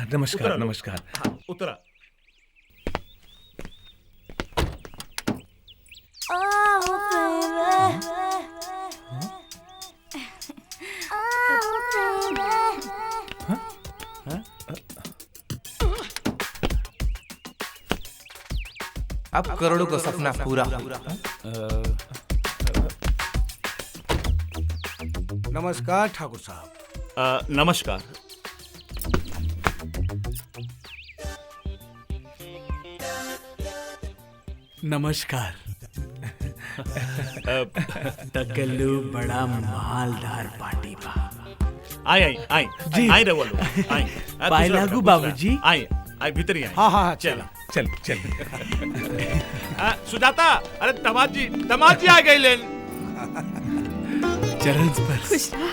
नमस्कार नमस्कार। हाँ, उतरा। अब करोड़ों का सपना पूरा। नमस्कार ठाकुर साहब। नमस्कार। नमस्कार। तकल्लू बड़ा मालदार पार्टी बा। आई आई आई जी। आई रवो लो आई। पाए लागू बाबूजी। आई आई भीतर ही आई। हाँ चल चल चल। सुजाता, अरे दमाद जी आ गए लेन। चरण स्पर्श। खुश रहा।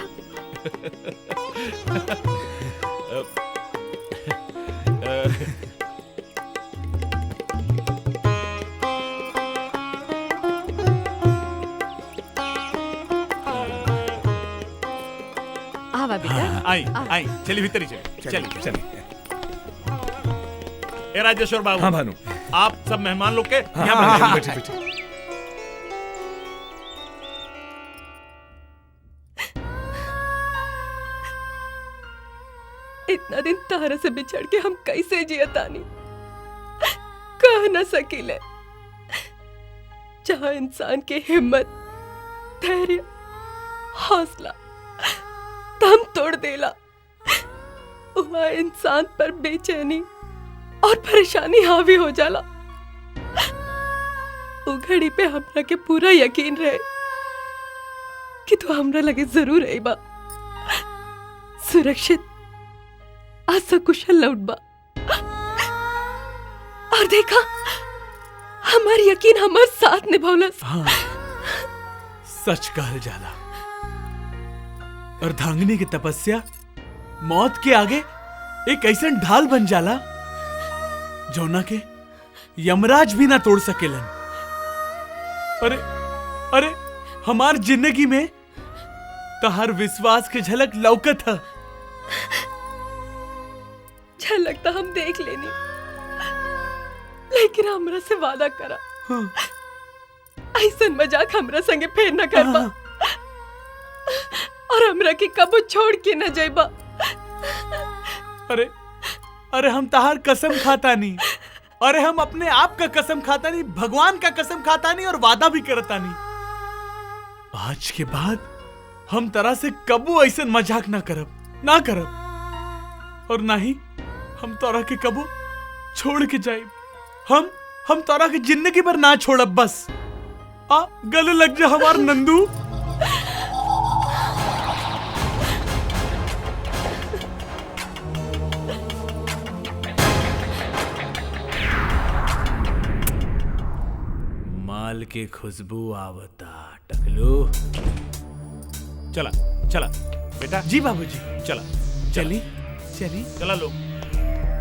आवा बेटा। आई आई चली भीतर ही चली चल। ए राजेश्वर बाबू। हाँ भानु। आप सब मेहमान लोग के हाँ, यहाँ हाँ, हाँ, बैठे। बैठे बैठे। इतना दिन तारा से बिछड़ के हम कैसे जियतानी कह न सकीले। जहाँ इंसान के हिम्मत, धैर्य, हौसला दम तोड़ देला, वहाँ इंसान पर बेचैनी और परेशानी हावी हो जाला। वो घड़ी पे हमरा के पूरा यकीन रहे कि तू हमरा लगे जरूर आईबा, सुरक्षित आज सकुशल लौटबा। और देखा हमार यकीन हमार साथ निभावलस। हाँ, सच कहल जाला। अर्धांगिनी की तपस्या मौत के आगे एक ऐसा ढाल बन जाला जौना के यमराज भी ना तोड़ सकेलन। अरे अरे हमार जिंदगी में तहार विश्वास के झलक लौकत है। झलक तो हम देख लेनी, लेकिन हमरा से वादा करा। हाँ। ऐसा मजाक हमरा संगे फेर न करबा। हाँ। और हमरा के कबो छोड़ के न जाइबा। अरे अरे हम तहार कसम खाता नहीं। अरे हम अपने आप का कसम खाता नहीं, भगवान का कसम खाता नहीं और वादा भी करता नहीं। आज के बाद हम तरह से कबू ऐसा मजाक ना करब और ना ही हम तोरा के कबू छोड़ के जाए। हम तोरा के जिंदगी भर ना छोड़ब। बस आ गले लग जा हमार नंदू। माल के खुशबू आवता। टकलू चला चला बेटा। जी बाबूजी। चला चली चली चला लो।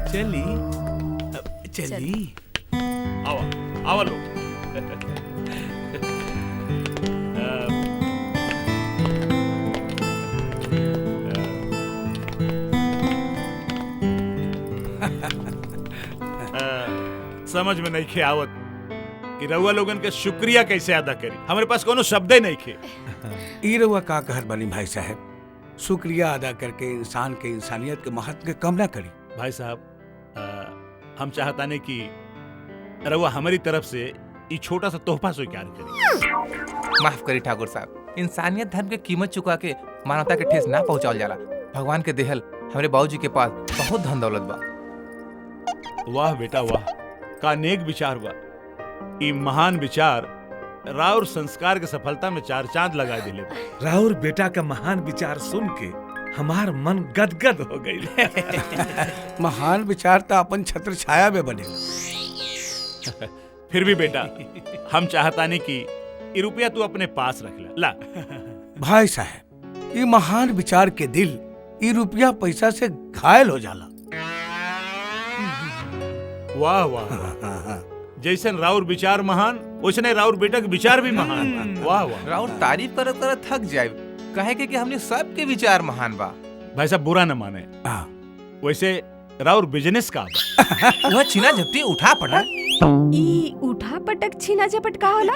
चली चली। आवा आवा लो। समझ में नहीं खे आवत कि रउआ लोगन के शुक्रिया कैसे अदा करी। हमारे पास कोनो शब्द ही नहीं खे। ई रउआ का कहत बनी भाई साहब, शुक्रिया अदा करके इंसान के इंसानियत के महत्व के कम ना करी। भाई साहब, हम चाहता नहीं कि रउआ हमारी तरफ से ये छोटा सा तोहफा स्वीकार करी। माफ करी ठाकुर साहब, इंसानियत धर्म के कीमत चुका के मानवता के ठेस ना पहुंचावल जाला। भगवान के देहल हमारे बाबूजी के पास बहुत धन दौलत बा। वाह बेटा वाह, का नेक विचार बा। ई महान विचार राउर संस्कार के सफलता में चार चांद लगा दिले। राउर बेटा का महान विचार सुन के हमार मन गदगद हो गई। महान विचार तो अपन छत्र छाया में बने। फिर भी बेटा, हम चाहता नहीं कि ये रुपया तू अपने पास रख ला। भाई साहब, ये महान विचार के दिल ये रुपया पैसा से घायल हो जाला। वाह वाह, जैसन राउर विचार महान, उसने राउर बेटा के विचार भी महान। वाह वाह। राउर तारीफ करत करत थक जाए, कहे के कि हमने सबके विचार महान बा। भाई साहब बुरा न माने, वैसे राउर बिजनेस का बा। वह छीना झपटी उठा पड़ा ई उठा पटक छीना झपट का होला?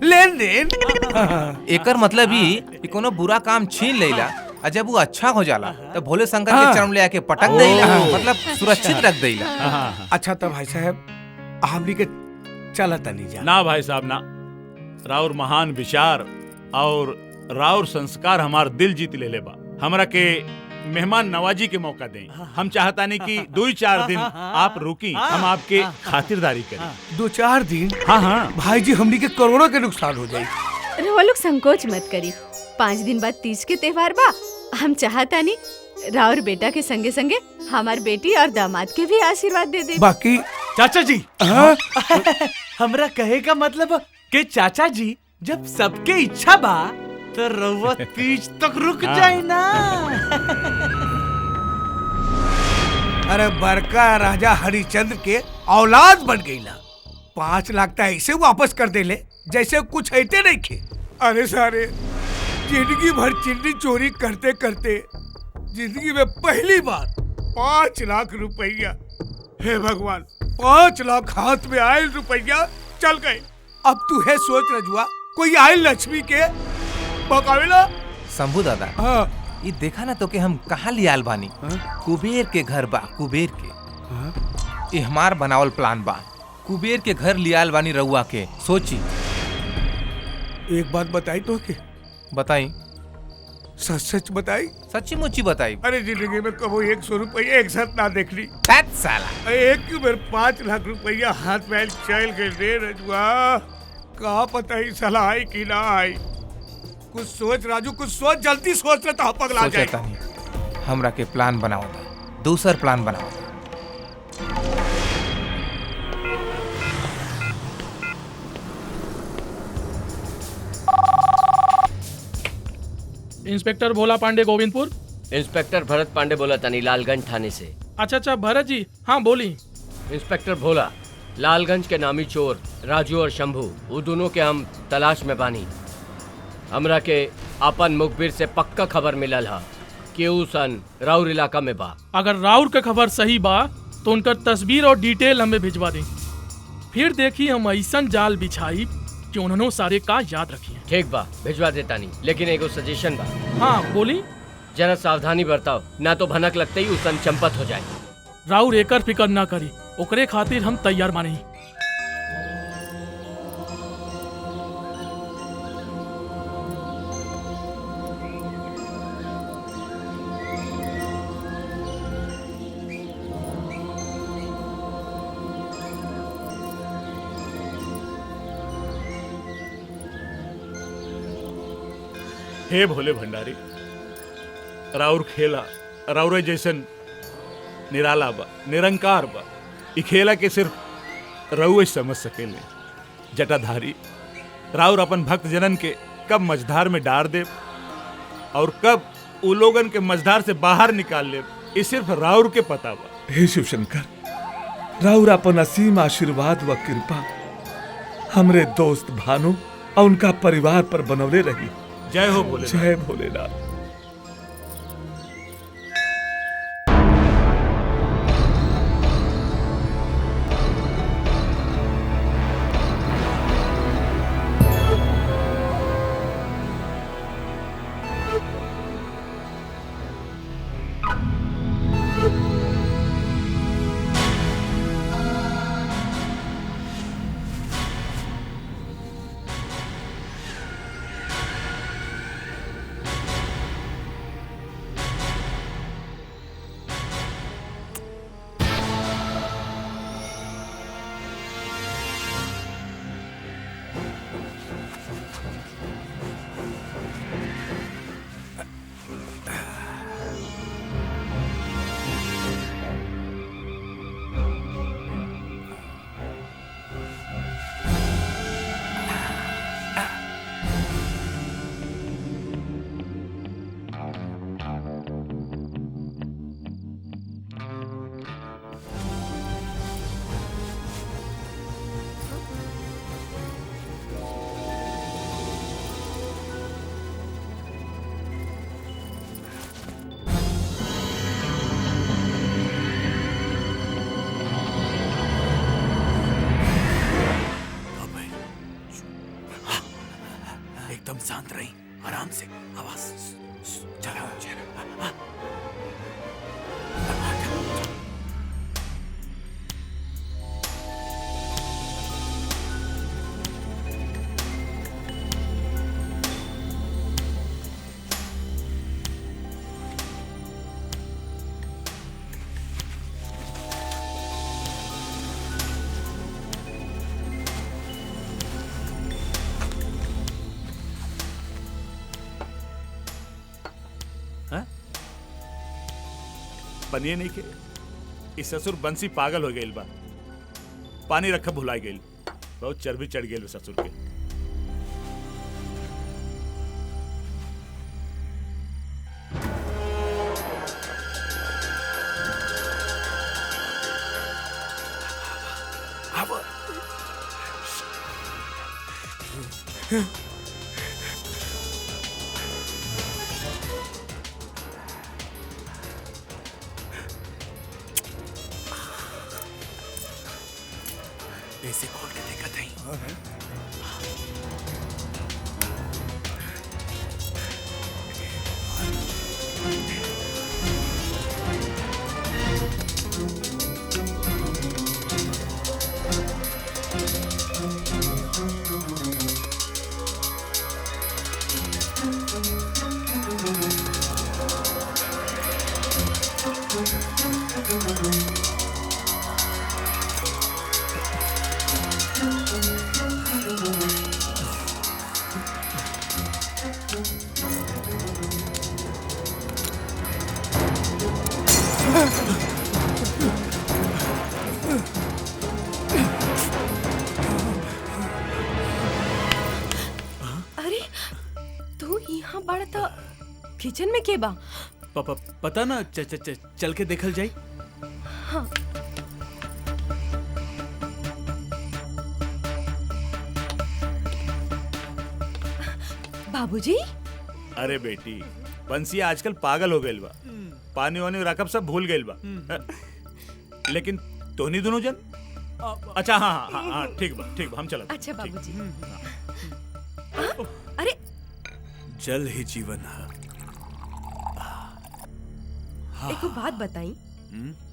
लेन देन। एकर मतलब ही कि कोनो बुरा काम छीन लेला और जब वो अच्छा हो जाला तो भोले शंकर के चरण ले आके पटक देला, मतलब सुरक्षित रख देला। अच्छा तो भाई साहब हमनी के चला तनी जा। ना भाई साहब ना, राउर महान विचार और राउर संस्कार हमार दिल जीत ले बा। हमरा के मेहमान नवाजी के मौका दें। हम चाहता नहीं कि 2-4 दिन आप रुकी, हम आपके खातिरदारी करें। 2-4 दिन? हाँ हाँ भाई जी हमनी के करोड़ों के नुकसान हो जाई। रवा लोग संकोच मत करी, 5 दिन बाद तीज के त्योहार बा। हम चाहता नहीं राउर बेटा के संगे संगे हमार बेटी और दामाद के भी आशीर्वाद दे दे। बाकी चाचा जी, हाँ? हमरा कहे का मतलब कि चाचा जी जब सबके इच्छा बा तो रउआ तीज तक रुक जाए ना। अरे बड़का राजा हरिचंद्र के औलाद बन गईला, 5 लाख तो ऐसे वापस कर देले जैसे कुछ ऐते नहीं खे। अरे सारे जिंदगी भर चिन्नी चोरी करते करते जिंदगी में पहली बार 5 लाख रुपया, हे भगवान 5 लाख हाथ में आयल रुपया चल गए। अब तू है सोच रजुआ, कोई आयल लक्ष्मी के बकावेला। शंभू दादा, हाँ ये देखा ना तो कि हम कहाँ लियाल बानी। कुबेर के घर बा, कुबेर के। ये हमार बनावल प्लान बा, कुबेर के घर लियाल बानी रउआ के। सोची। एक बात बताई तो के? बताई। सच सच बताई? सच्ची मुच्ची बताई। अरे जिंदगी में कबो 100 रुपया एक साथ ना देख ली। साला एक की बार 5 लाख रुपया हाथ में चल गए रे रजुआ। कहा पता ही सलाह आई कि ना आई। कुछ सोच राजू, कुछ सोच, जल्दी सोच रहा था पगला जाए। सोचता नहीं, हमरा के प्लान बनाओ था, दूसर प्लान बनाओ था। इंस्पेक्टर भोला पांडे, गोविंदपुर। इंस्पेक्टर भरत पांडे बोला तनी, लालगंज थाने से। अच्छा भरत जी, हाँ बोली। इंस्पेक्टर भोला, लालगंज के नामी चोर राजू और शंभू, वो दोनों के हम तलाश में बानी। हमरा के अपन मुखबिर से पक्का खबर मिलल हा कि ऊ सन राउर इलाका में बा। अगर राउर के खबर सही बा तो उनका तस्वीर और डिटेल हमें भिजवा दें, फिर देखी हम ऐसा जाल बिछाई कि उन्होंने सारे का याद रखी। ठीक बा, भिजवा देता नहीं, लेकिन एगो सजेशन बा। हाँ बोली। जरा सावधानी बरताओ, ना तो भनक लगते ही ऊ सन चंपत हो जाए। राउर एकर फिकर ना करी, ओकरे खातिर हम तैयार मानी। हे भोले भंडारी, राउर खेला राउर जैसन निराला बा, निरंकार बा। ई खेला के सिर्फ रउए समझ सकेले। जटाधारी, राउर अपन भक्त जनन के कब मझधार में डार दे और कब उ लोगन के मझधार से बाहर निकाल ले, ई सिर्फ राउर के पता बा। हे शिव शंकर, राउर अपन असीम आशीर्वाद व कृपा हमरे दोस्त भानु और उनका परिवार पर बनवले रही। जय हो भोले, जय भोलेनाथ। एकदम शांत रही, आराम से, आवाज चला चला। बनिए नहीं के इस ससुर बंसी पागल हो गई बा, पानी रख भुला गई, बहुत चर्बी चढ़ गई ससुर के। ऐसे खोल के देखा था। अरे तू यहाँ बड़ा था, किचन में के बा? पता ना, चल के देखल जाई। हाँ। बाबूजी? अरे बेटी, बंसी आजकल पागल हो गई बा, पानी वानी रकब सब भूल गई बा। लेकिन तोनी दोनों जन, अच्छा हाँ हाँ हाँ हाँ, ठीक बा हम चलत। अच्छा बाबूजी। अरे जल ही जीवन है। एको बात बताई,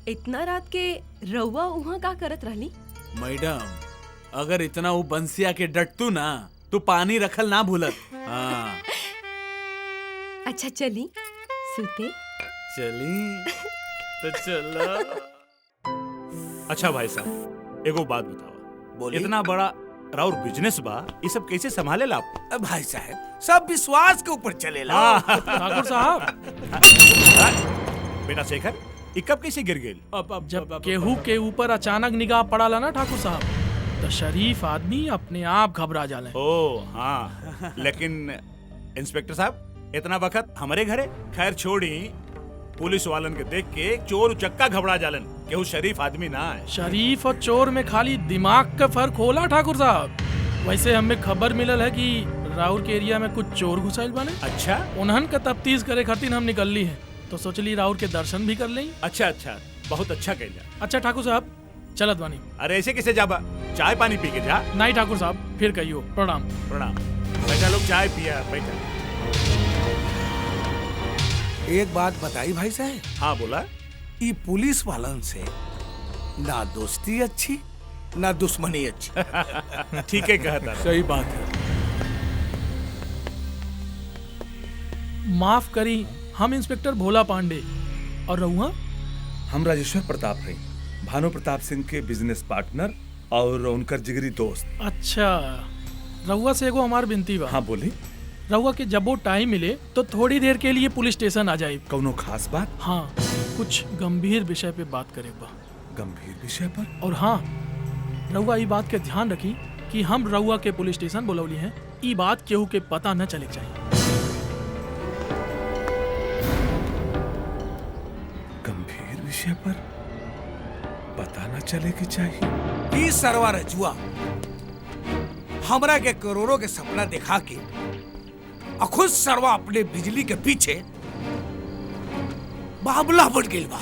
इतना रात के रउआ उहाँ का करत रहली? मैडम, अगर इतना वो बंसिया के डटतू ना तो पानी रखल ना भूलत। हाँ। अच्छा चली सुते। चली तो चलो। अच्छा भाई साहब, एगो बात बताओ, बोलिए। इतना बड़ा राउर बिजनेस बा, ये सब कैसे संभाले ला आप? भाई साहब, सब विश्वास के ऊपर चलेला। ठाकुर साहब, बेटा शेखर, ये कब कैसे गिर गई? जब केहू के ऊपर अचानक निगाह पड़ाला ना ठाकुर साहब, तो शरीफ आदमी अपने आप घबरा जाले। ओ हाँ, लेकिन इंस्पेक्टर साहब, इतना वक्त हमारे घरे? खैर छोड़ी, पुलिस वालन के देख के चोर उचक्का घबरा जालन, केहू शरीफ आदमी ना है। शरीफ और चोर में खाली दिमाग का फर्क होला ठाकुर साहब। वैसे हमें खबर मिलल है कि राउर के एरिया में कुछ चोर घुसाइल बाने। अच्छा उन्हन का तफ्तीश करे खातिर हम निकलली हैं, तो सोचली राउर के दर्शन भी कर लें। अच्छा, बहुत अच्छा कहला। अच्छा ठाकुर साहब, चलत बानी। अरे ऐसे कैसे जाबा, चाय पानी पी के जा। नहीं ठाकुर साहब, फिर कहियो। प्रणाम। प्रणाम। बैठा लोग, चाय पिया, बैठा। एक बात बताई भाई साहब। हाँ बोला। ये पुलिस वालन से ना दोस्ती अच्छी ना दुश्मनी अच्छी। ठीक है कहता। सही बात है। माफ करी, हम इंस्पेक्टर भोला पांडे। और रहुआ? हम राजेश्वर प्रताप हैं, भानु प्रताप सिंह के बिजनेस पार्टनर और उनकर जिगरी दोस्त। अच्छा, रहुआ से एगो हमार विनती बा। हाँ बोली। रहुआ के जब वो टाइम मिले तो थोड़ी देर के लिए पुलिस स्टेशन आ जाए। कौनो खास बात? हाँ, कुछ गंभीर विषय पे बात करे बा। गंभीर विषय पर? और हाँ, रहुआ ये बात के ध्यान रखी कि हम रहुआ के पुलिस स्टेशन बुलौली हैं, ये बात केहू के पता न चले चाहिए। गंभीर विषय पर पता न चले कि चाहिए। ई सरवा रजुआ हमरा के करोड़ों के सपना दिखा के खुद सरवा अपने बिजली के पीछे बाबला बन गई बा।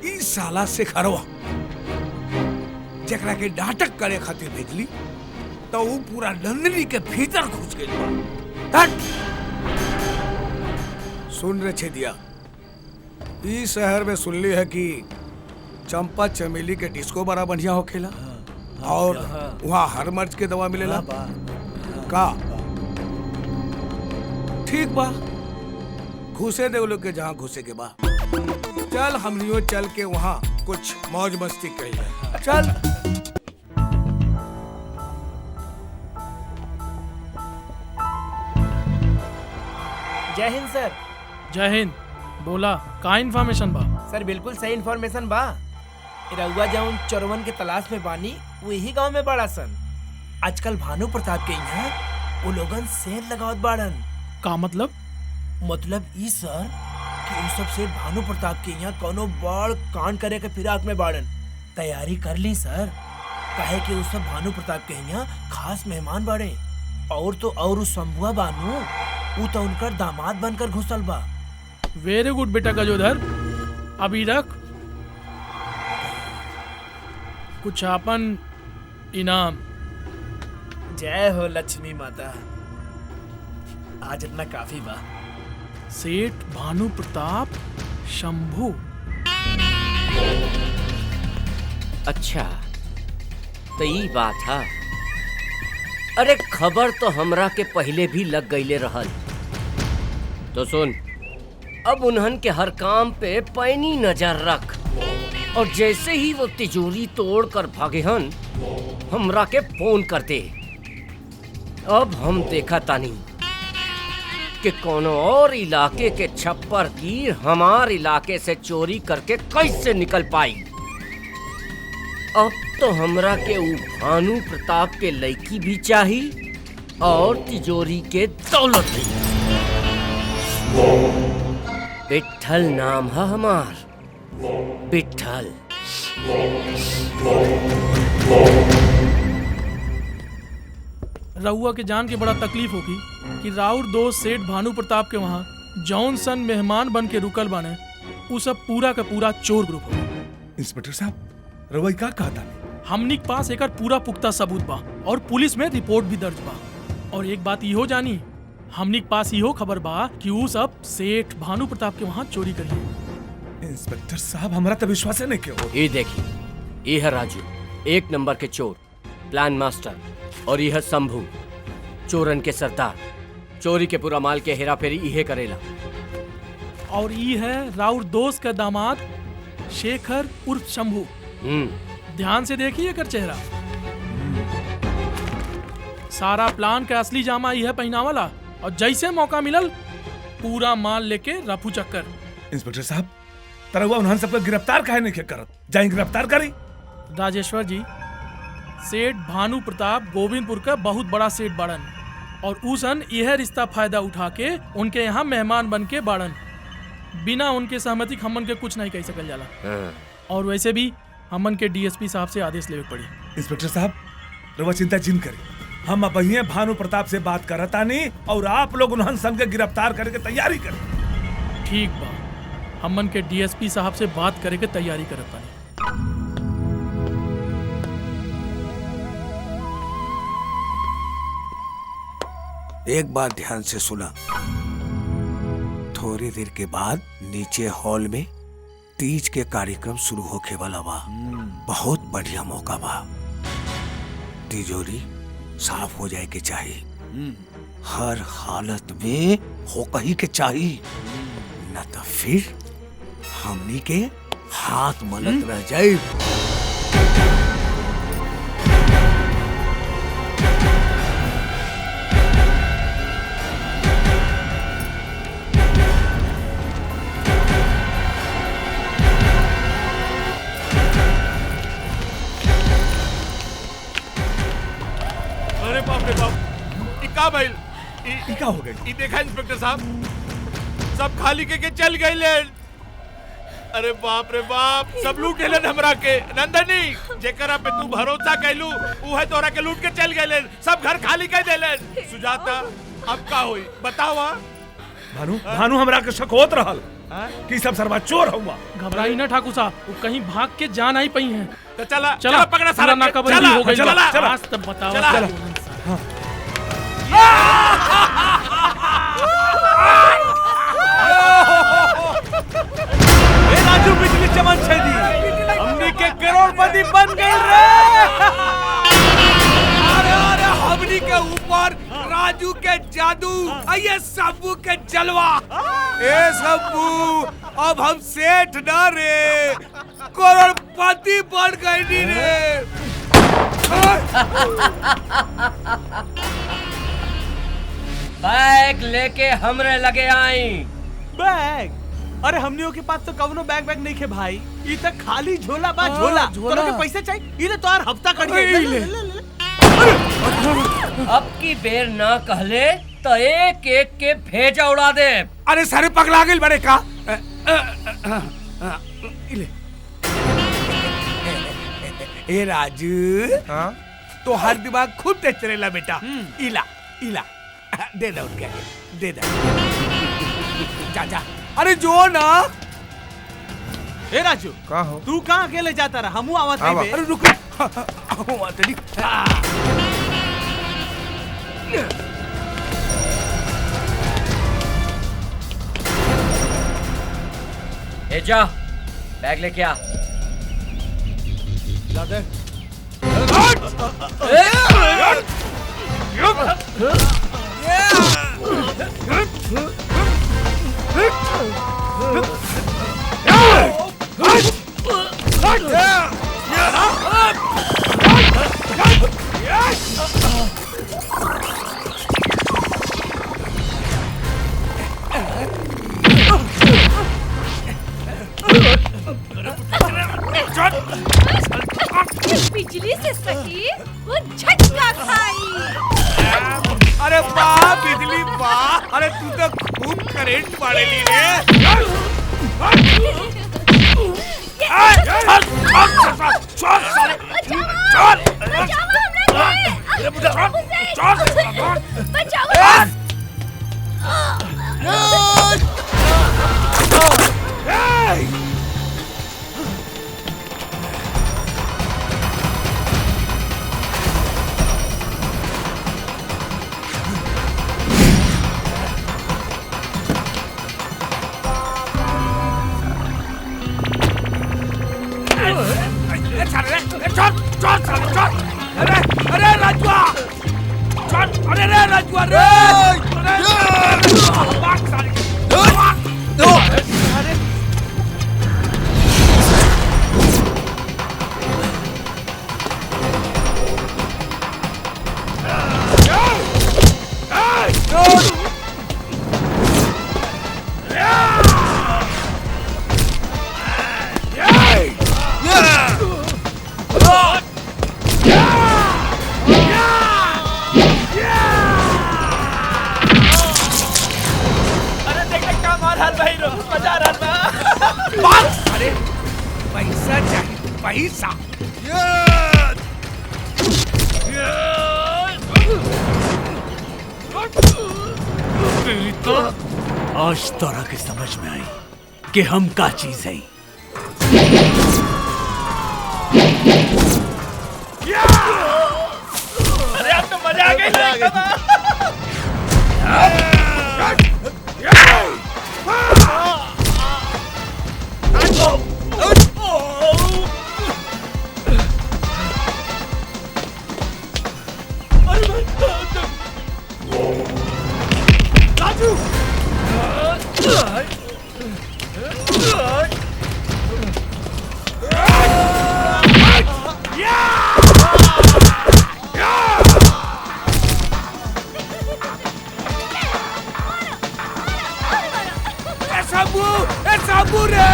ई साला से खरवा जकरा के नाटक करे खातिर भेजली, तो वो पूरा नंदिनी के भीतर घुस गई बा। हट! सुन रे छेदिया, इस शहर में सुनली है कि चंपा चमेली के डिस्को बड़ा बढ़िया होखेला और वहाँ हर मर्ज के दवा मिलेला का? ठीक बा, घुसे दे लोग के जहाँ घुसे के बा। चल हमनियो चल के वहाँ कुछ मौज मस्ती करी जाए। चल। जय हिंद सर। जय हिंद। बोला का इन्फॉर्मेशन बा? सर बिल्कुल सही इन्फॉर्मेशन बा। रउआ जौन चोरवन के तलाश में बानी वही गांव में बड़ा सन। आजकल भानु प्रताप के यहाँ वो लोगन सेंध लगावत बाड़न। का मतलब? मतलब ई सर कि उ सब से भानु प्रताप के यहाँ कोनो बड़ कांड करे के फिराक में बाड़न। तैयारी कर ली सर, काहे कि उ सब भानु प्रताप के यहाँ खास मेहमान बाड़े। और तो और उ शंभुआ बानू उ तो उनकर दामाद बनकर घुसल बा। वेरी गुड बेटा गजोधर। अभी रख कुछ आपन इनाम। जय हो लक्ष्मी माता। आज इतना काफी बा। सेठ भानु प्रताप शंभू। अच्छा तो ई बात है। अरे खबर तो हमरा के पहले भी लग गईले रहल। तो सुन, अब उन्हन के हर काम पे पैनी नजर रख और जैसे ही वो तिजोरी तोड़ कर भागे हन हमरा के फोन कर दे। अब हम देखा तानी कि कोनो और इलाके के छप्पर की हमार इलाके से चोरी करके कैसे निकल पाई। अब तो हमरा के उ भानु प्रताप के लड़की भी चाहिए और तिजोरी के दौलत भी। विट्ठल नाम है हमार, विट्ठल। रउआ के जान के बड़ा तकलीफ होगी कि राउर दोस्त सेठ भानु प्रताप के वहाँ जौन सन मेहमान बन के रुकल बाने उ सब पूरा का पूरा चोर ग्रुप हो। इंस्पेक्टर साहब, रउआ का कहा था? हमनी के पास एकर पूरा पुख्ता सबूत बा और पुलिस में रिपोर्ट भी दर्ज बा। और एक बात इहो जानी, हमनी के पास इहो खबर बा कि उ सब सेठ भानु प्रताप के वहाँ चोरी करिए। इंस्पेक्टर साहब, हमारा तो विश्वास नहीं क्यों? ये देखिए, ये है राजू, एक नंबर के चोर, प्लान मास्टर। और यह शंभू, चोरन के सरदार। चोरी के पूरा माल के हेरा फेरी इहे करेला। और ये है राउर दोस्त का दामाद शेखर उर्फ शंभू। ध्यान से देखिए एकर चेहरा। सारा प्लान का असली जामा यह पहनावाला और जैसे मौका मिलल पूरा माल लेके रफू चक्कर। इंस्पेक्टर साहब, तरवा उन्हन सबको गिरफ्तार काहे नहीं करत? जाए गिरफ्तार करी। राजेश्वर जी, सेठ भानु प्रताप गोविंदपुर का बहुत बड़ा सेठ बाड़न और उसन यह रिश्ता फायदा उठा के उनके यहाँ मेहमान बन के बाड़न। बिना उनके सहमति हमन के कुछ नहीं कह सकल जाला। और वैसे भी हमन के डीएसपी साहब से आदेश लेवे पड़ी। इंस्पेक्टर साहब, रउआ चिंता जिन करी, हम अब ही भानु प्रताप से बात करतानी और आप लोग उन्हन सन के गिरफ्तार करे के तैयारी करें। ठीक बा, हमन के डीएसपी साहब से बात करे के तैयारी करत बानी। एक बात ध्यान से सुना, थोड़ी देर के बाद नीचे हॉल में तीज के कार्यक्रम शुरू होके वाला बा। बहुत बढ़िया मौका बा। तिजोरी साफ हो जाए के चाहिए, हर हालत में हो कहीं के चाहिए, न तो फिर हमनी के हाथ मलत रह जाए। अरे बाप रे बाप, का भइल? का हो गई? ई देखा इंस्पेक्टर साहब, सब खाली के चल गए लेन। अरे बाप रे बाप, सब लूट लेन हमरा के। नंदनी, जेकरा पे तू भरोसा कैलू उ है तोरा के लूट के चल गए लेन। सब घर खाली कर देलन। सुजाता, अब का होई बतावा? भानु हमरा के शक होत रहल कि सब सरवा चोर हुआ। घबराई ना ठाकुर साहब, वो कहीं भाग के जान आई पई हैं। तो चला चला पकड़ा सारा नाकाबंदी हो गई। चला आज तक बताओ। राजू के जादू, ये शंभू के जलवा। ए शंभू, अब हम सेठ ना रे, करोड़पति बन गए नी रे। बैग लेके हमरे लगे आई। बैग? अरे हमनियों के पास तो कवनो बैग नहीं खे भाई। ई तक खाली झोला बा, झोला। तोरा के पैसे चाहिए? इले तो यार हफ्ता कट गई। अब की बेर ना कहले तो एक एक के भेजा उड़ा दे। अरे सारे पगला गेल बड़े का। ए राजू, हाँ? तो हर दिमाग खुद तेज चलेला बेटा। इला इला दे दे उनके, दे दे। जा जा, अरे जो ना। ए राजू, कहाँ हो? तू कहाँ अकेले जाता रहा? हमू आवत आवा। है। अरे रुक, तेरी। ए जा, बैग लेके आ। ला दे। बिजली से सही वो झटका खाई। अरे वाह बिजली वाह, अरे तू तो खूब करंट मारेली रे। अरे राजुआ, अरे रे राजुआ रे। अरे पैसा चाहिए, पैसा। आज तोरा के समझ में आई कि हम का चीज है। अरे अब तो मजा आ गई। शंभू रे।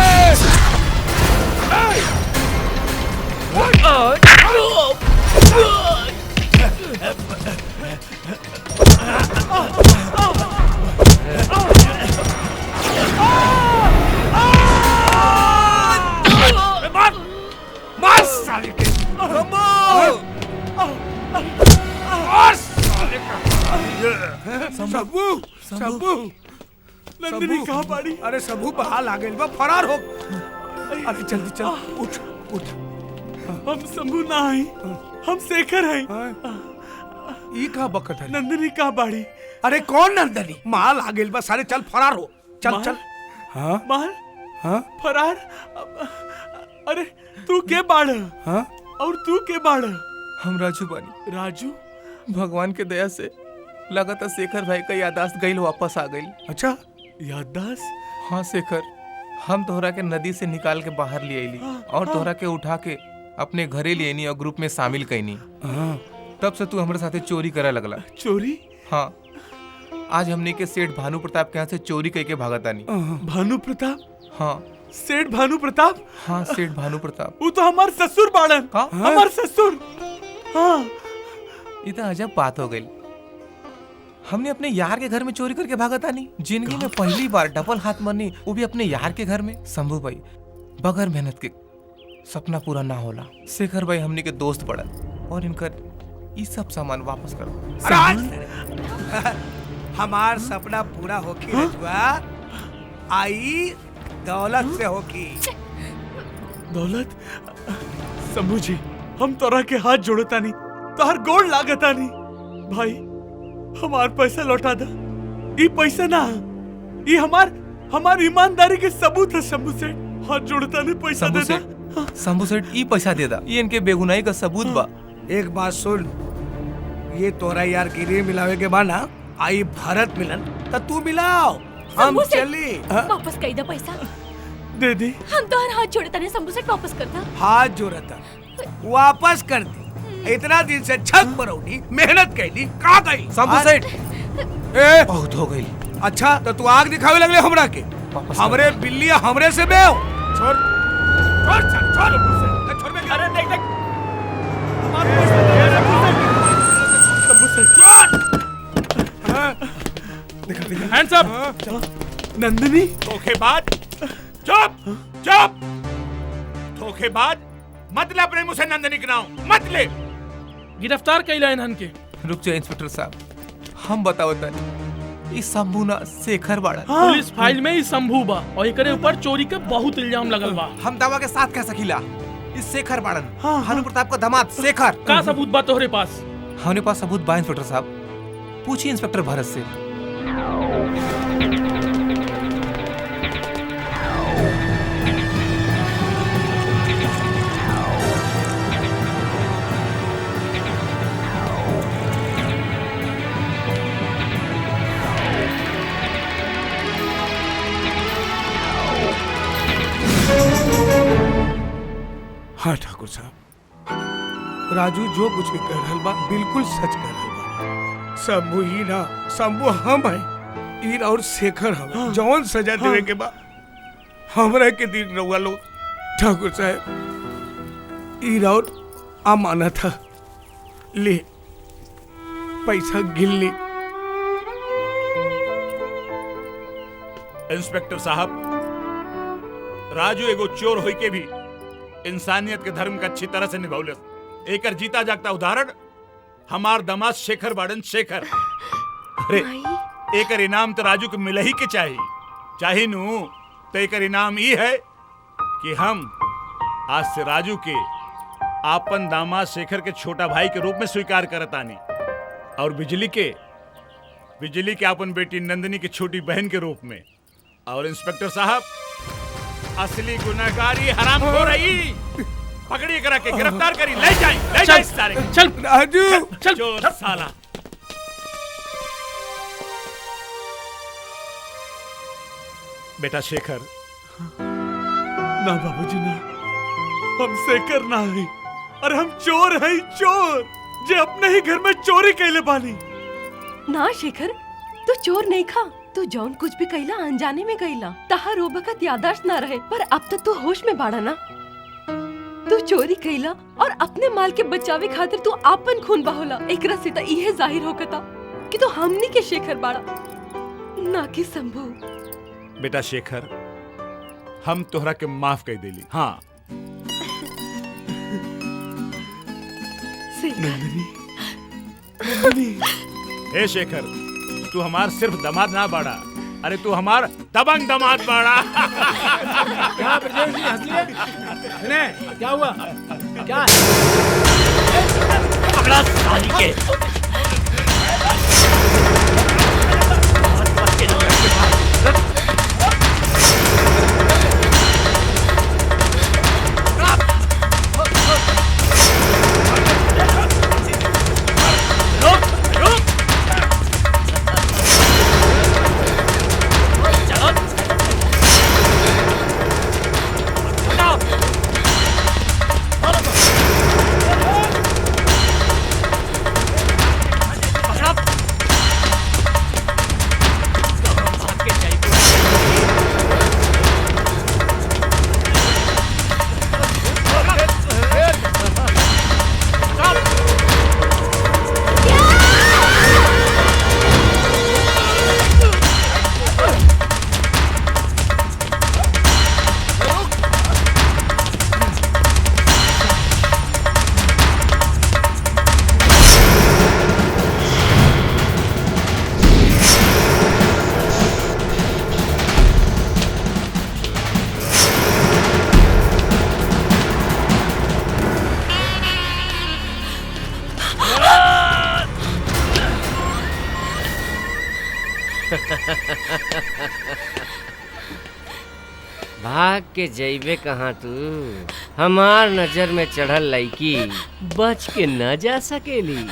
शंभू, शंभू, नंदिनी कहाँ पड़ी? अरे शंभू बहाल आ गई बा, फरार हो। अरे जल्दी चल, उठ उठ। हम शंभू ना आई, हम शेखर हैं। ई का बकत है? नंदिनी कहाँ पड़ी? अरे कौन नंदिनी? माल आ गई बा, सारे चल फरार हो। चल माल? चल। हाँ माल? हाँ फरार? अरे तू के बाड़? हाँ और तू के बाड़? हम राजू बानी। राजू? भगवान के दया से लगातार शेखर भाई का यादाश्त गईल वापस आ गई। अच्छा, याददाश्त? हाँ शेखर, हम तोहरा के नदी से निकाल के बाहर ले आईली और तोहरा के उठा के अपने घरे ले आईनी और ग्रुप में शामिल कैनी। तब से तू हमारे साथे चोरी करे लगला। चोरी? हाँ, आज हमने के सेठ भानु प्रताप के यहाँ से चोरी करके भागतानी। भानु प्रताप? हाँ। सेठ भानु प्रताप? हाँ, सेठ भानु प्रताप। वो तो हमार ससुर बाड़न। हाँ? हमार ससुर। हाँ। ये तो अजब बात हो गई। हमने अपने यार के घर में चोरी करके भागतानी। जिंदगी में पहली बार डबल हाथ मरनी, वो भी अपने यार के घर में। शंभू भाई, बगैर मेहनत के सपना पूरा ना होला। शेखर भाई हमने के दोस्त पड़ल और इनका ये सब सामान वापस कर दो। हमार सपना पूरा होकी रजुआ, आई दौलत से होकी। दौलत? शंभू जी, हम तोरा के हाथ जोड़तानी, तोहर गोड़ लागतानी। भाई, हमार पैसा लौटा दा। ये पैसा ना, ये हमार ईमानदारी के सबूत है। शंभू सेठ, हाथ जोड़तानी, पैसा दे दा। शंभू सेठ, ये पैसा दे दा, ये इनके बेगुनाही का सबूत बा। एक बात सुन, ये तोरा यार गिरी मिलावे के बाना आई भरत मिलन तो तू मिलाओ, हम चली। वापस कई दा पैसा दे दी। हम तो हर हाथ जोड़े तने शंभू सेठ वापस करता। हाथ जोड़ता वापस कर दी। इतना दिन से छक मरौनी, मेहनत कैली, कहाँ गई? शंभू सेठ, बहुत हो गई। अच्छा, तो तू आग दिखावे लगले हमरा के? हमरे बिल्ली हमरे से बेओ। छोड़ छोड़ छोड़ छोड़, छोड़ बे। अरे देख देख, हैंड्स अप। नंदिनी, धोखेबाज, चुप चुप, धोखेबाज, मत ले अपने मुंह से नंदिनी के नाम, मत ले। गिरफ्तार कैला इन्हन के। रुक जाओ इंस्पेक्टर साहब, हम बताओ तनी, ये शंभू ना शेखर बाड़ा। पुलिस फाइल में ही शंभू बा और एकरे ऊपर चोरी के बहुत इल्जाम लगल बा। हम दावा के साथ कह सकीला, इस शेखर बाड़न, भानु प्रताप का दामाद शेखर। का सबूत बा तोहरे पास? हमारे पास सबूत बा इंस्पेक्टर साहब, पूछिए इंस्पेक्टर भरत से। हाँ ठाकुर साहब, राजू जो कुछ भी कह रहल बा बिल्कुल सच कह रहल बा। शंभू ही ना, शंभू हम है, ईर और शेखर हम। जौन सजा देवे के बा हमरा के दिन रहुआ लोग। ठाकुर साहब, ईर और अमानत था, ले पैसा गिन ली। इंस्पेक्टर साहब, राजू एगो चोर होई के भी इंसानियत के धर्म का अच्छी तरह से निभावले। एकर जीता जागता उदाहरण हमार दामाद शेखर बाड़न। शेखर, अरे एकर इनाम तो राजू को मिल ही के चाहिए नू। तो एकर इनाम ये है कि हम आज से राजू के आपन दामाद शेखर के छोटा भाई के रूप में स्वीकार करतानी और बिजली के आपन बेटी नंदिनी की छोटी बहन के रूप में। और इंस्पेक्टर साहब, असली गुनाहगारी हराम हो रही, पकड़िए करा के गिरफ्तार करी, ले जाए सारे। चल राजू, चल चोर साला। बेटा शेखर। ना बाबूजी ना, हम शेखर ना है। अरे हम चोर है, चोर जे अपने ही घर में चोरी कैले बानी। ना शेखर, तू चोर नहीं खा, तू जौन कुछ भी कैला अनजाने में कैला। तहार रो बखत यादाश्त ना रहे, पर अब तक तू होश में बाड़ा ना। तू चोरी कैला और अपने माल के बचावे खातिर तू आपन खून बहोला। एकरा से त इहे जाहिर होकता कि तू हमनी के शेखर बाड़ा, ना कि शंभू। बेटा शेखर, हम तोहरा के माफ कर देली। हाँ हे शेखर, तू हमार सिर्फ दामाद ना बाड़ा, अरे तू हमार दबंग दामाद बाड़ा। क्या ब्रजेश जी हंस लिए? क्या हुआ? क्या पकड़ा साली के। भाग के जइबे कहाँ तू? हमार नजर में चढ़ल लड़की बच के न जा सकेली।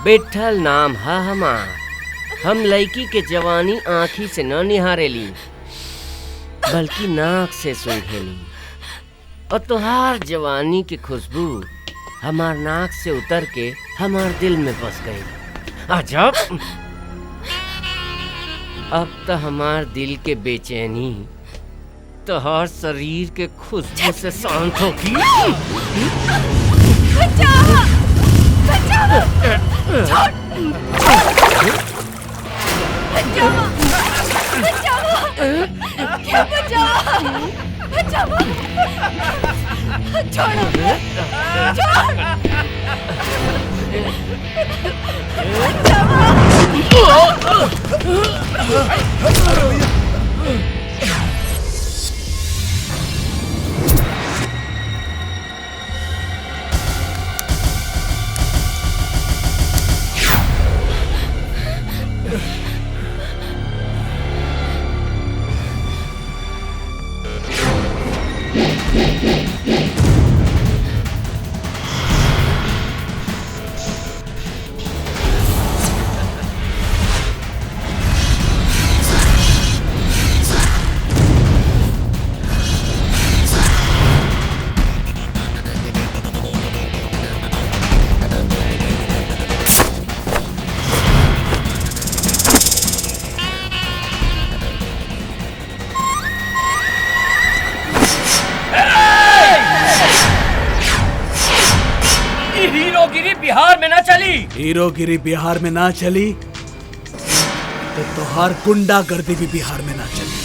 बिट्ठल नाम है हमार। हम लड़की के जवानी आँखी से न निहारेली बल्कि नाक से सूंघेली, और तुहार जवानी की खुशबू हमार नाक से उतर के हमार दिल में बस गई। अजब, अब तो हमार दिल के बेचैनी तुहार शरीर के खुशबू से शांत होगी। हीरोगिरी बिहार में ना चली। हीरोगिरी बिहार में ना चली तो तुहार गुंडागर्दी भी बिहार में ना चली।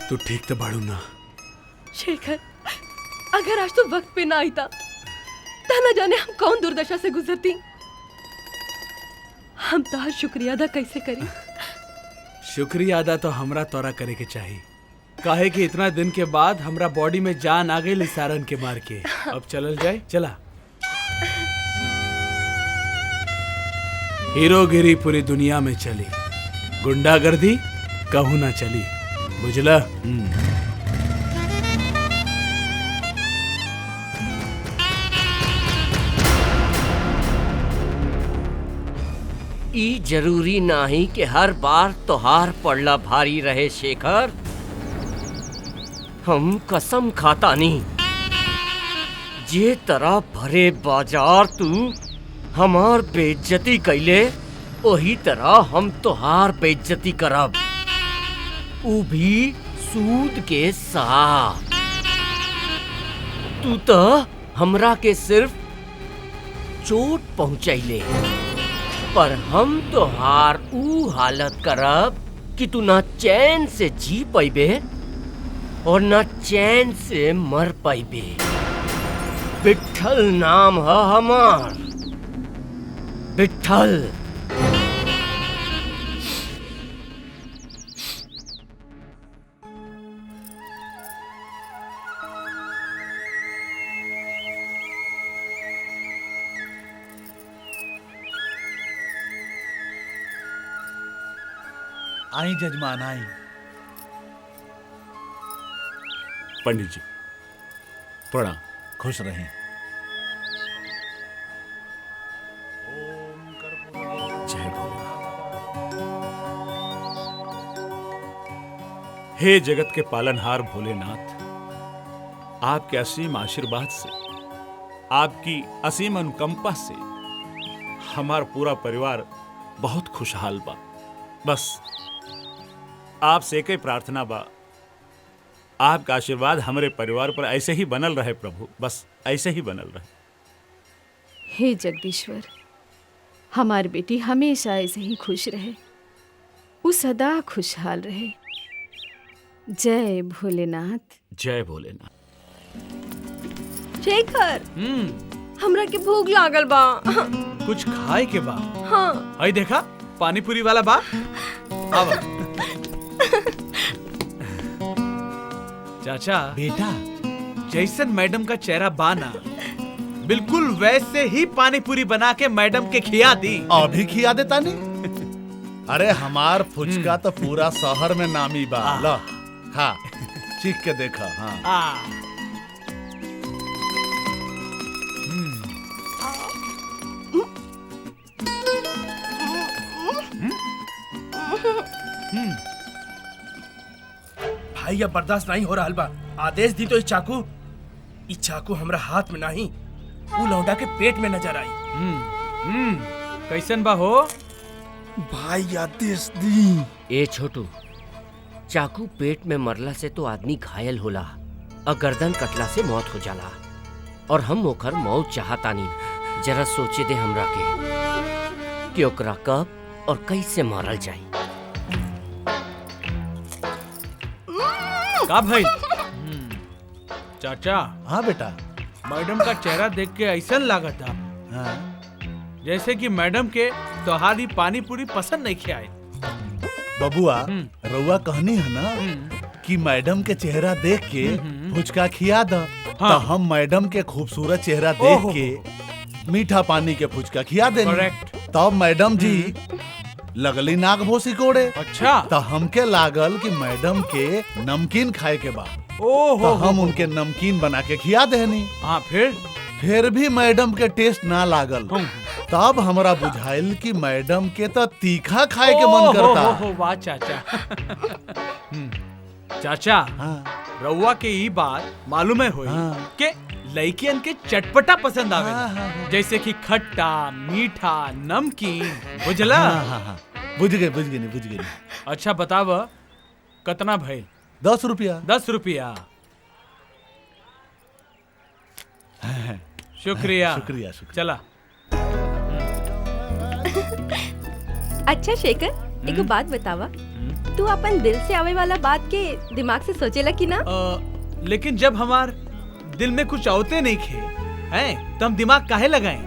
तू ठीक तो बाड़ू ना? शेखर, अगर आज तू वक्त पे ना आईता तो न जाने हम कौन दुर्दशा से गुजरती। हम तो शुक्रिया अदा कैसे करी? शुक्रिया अदा तो हमरा तोरा करे के चाहिए, काहे कि इतना दिन के बाद हमरा बॉडी में जान आ गई सारन के मार के। अब चलल जाए, चला। हीरोगिरी पूरी दुनिया में चली, गुंडागर्दी कहूं ना चली, बुझला? ई जरूरी नाही कि हर बार तोहार पड़ला भारी रहे शेखर। हम कसम खाता नहीं, जे तरह भरे बाजार तू हमार बेइज्जती कैले वही तरह हम तोहार बेइज्जती करब, ऊ भी सूद के साथ। तू तो हमरा के सिर्फ चोट पहुंचैले, पर हम तोहार ऊ हालत करब कि तू ना चैन से जी पैबे और ना चैन से मर पैबे। विट्ठल नाम है हमार, विट्ठल। आई जजमान आई। पंडित जी प्रणाम। खुश रहें। जय भोलेनाथ। हे जगत के पालनहार भोलेनाथ, आपके असीम आशीर्वाद से, आपकी असीम अनुकंपा से हमारा पूरा परिवार बहुत खुशहाल बा। बस आपसे एक ही प्रार्थना बा, आपका आशीर्वाद हमारे परिवार पर ऐसे ही बनल रहे प्रभु, बस ऐसे ही बनल रहे। हे जगदीश्वर, हमारी बेटी हमेशा ऐसे ही खुश रहे, वो सदा खुशहाल रहे। जय भोलेनाथ। जय भोलेनाथ। शेखर, हमरा के भूख लागल बा। कुछ खाए के बा? हाँ। आई देखा पानी पूरी वाला बा। आवा। चाचा बेटा, जैसन मैडम का चेहरा बाना, बिल्कुल वैसे ही पानी पूरी बना के मैडम के खिया दी। अभी खिया देता नहीं। अरे हमार फुचका तो पूरा शहर में नामी बा। ला खा, चीख के देखा। हाँ। भाई अब बर्दाश्त नहीं हो रहा बा। आदेश दी तो इस चाकू हमरा हाथ में नहीं, वो लौंडा के पेट में नजर आई। कैसन बा हो भाई? आदेश दी। ए छोटू, चाकू पेट में मरला से तो आदमी घायल होला और गर्दन कटला से मौत हो जाला, और हम ओकर मौत चाहतानी। जरा सोचे दे हमरा के कि ओकरा कब और कैसे मारल जाई। का भाई? चाचा। हाँ बेटा। मैडम का चेहरा देख के ऐसा लगा था जैसे कि मैडम के तोहारी पानी पूरी पसंद नहीं खियाए। बबुआ, रउआ कहनी है ना कि मैडम के चेहरा देख के फुचका खिया द। हाँ। तो हम मैडम के खूबसूरत चेहरा देख के मीठा पानी के फुचका खिया देनी। करेक्ट। तब मैडम जी लगली नाक भोसी कोड़े। अच्छा। तो हमके लागल कि मैडम के नमकीन खाए के बाद ओहो, तो हम उनके नमकीन बना के खिया देनी। हाँ, फिर भी मैडम के टेस्ट ना लागल। तब हमरा बुझाइल कि मैडम के तो तीखा खाए के मन करता। वाह चाचा। चाचा, रउआ के ई बात मालूम है होई के लड़कियन के चटपटा पसंद आवे, जैसे कि खट्टा, मीठा, नमकीन। बुझला? बुझ गए। अच्छा बताव, कितना भाई? 10 रुपया। 10 रुपया। शुक्रिया। शुक्रिया। चला। अच्छा शेखर, एक बात बतावा, तू अपन दिल से आवे वाला बात के दिमाग से सोचेला कि ना? लेकिन जब हमार दिल में कुछ आवते नहीं खे हैं, तो हम दिमाग काहे लगाएं?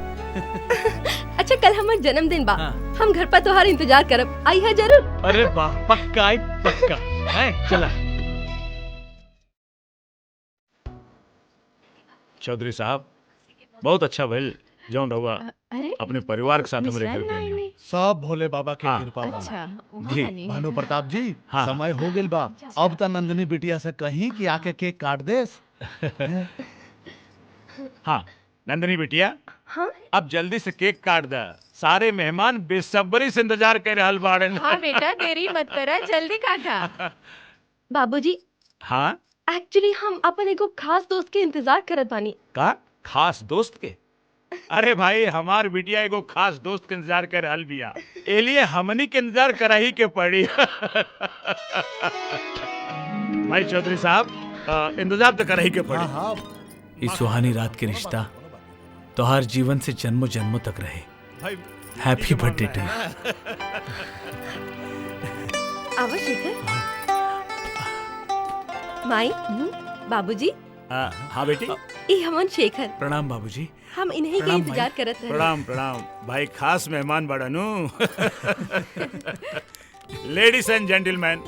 अच्छा, कल हमार जन्मदिन बा। हम घर पर तुम्हारा इंतजार करब, आई है जरूर। अरे वाह, पक्का आई, पक्का है। चला। चौधरी साहब, बहुत अच्छा भइल जौन रहुआ अपने परिवार के साथ हमरे घर पे आइल। सब भोले बाबा के कृपा बा। जी भानु प्रताप जी, हाँ। समय हो गेल बा। अब त नंदिनी बिटिया से कहीं कि आके केक काट देस। हाँ नंदिनी बिटिया, हाँ? अब जल्दी से केक काट दा। सारे मेहमान बेसब्री से इंतजार कर रहल बाड़न। हाँ बेटा, देरी मत करा, जल्दी काटा। बाबूजी, हाँ एक्चुअली हम अपन एगो खास दोस्त के इंतजार करत बानी। का खास दोस्त के? अरे भाई हमार बिटिया एगो खास दोस्त के इंतजार कर रहल बिया, ए लिए हमनी के इंतजार कराही के पड़ी। भाई चौधरी साहब इंतजार तो कराही के पड़ी। हाँ इस सुहानी रात के रिश्ता तो हर जीवन से जन्मों जन्मों तक रहे। भाई हैप्पी बर्थडे टू आवा शेखर। माई बाबूजी हाँ बेटी। ई हमन शेखर, प्रणाम बाबूजी। हम इन्हीं के प्रणाम इंतजार करत रहे। प्रणाम प्रणाम भाई, खास मेहमान बड़ानू। लेडीज एंड जेंटलमैन,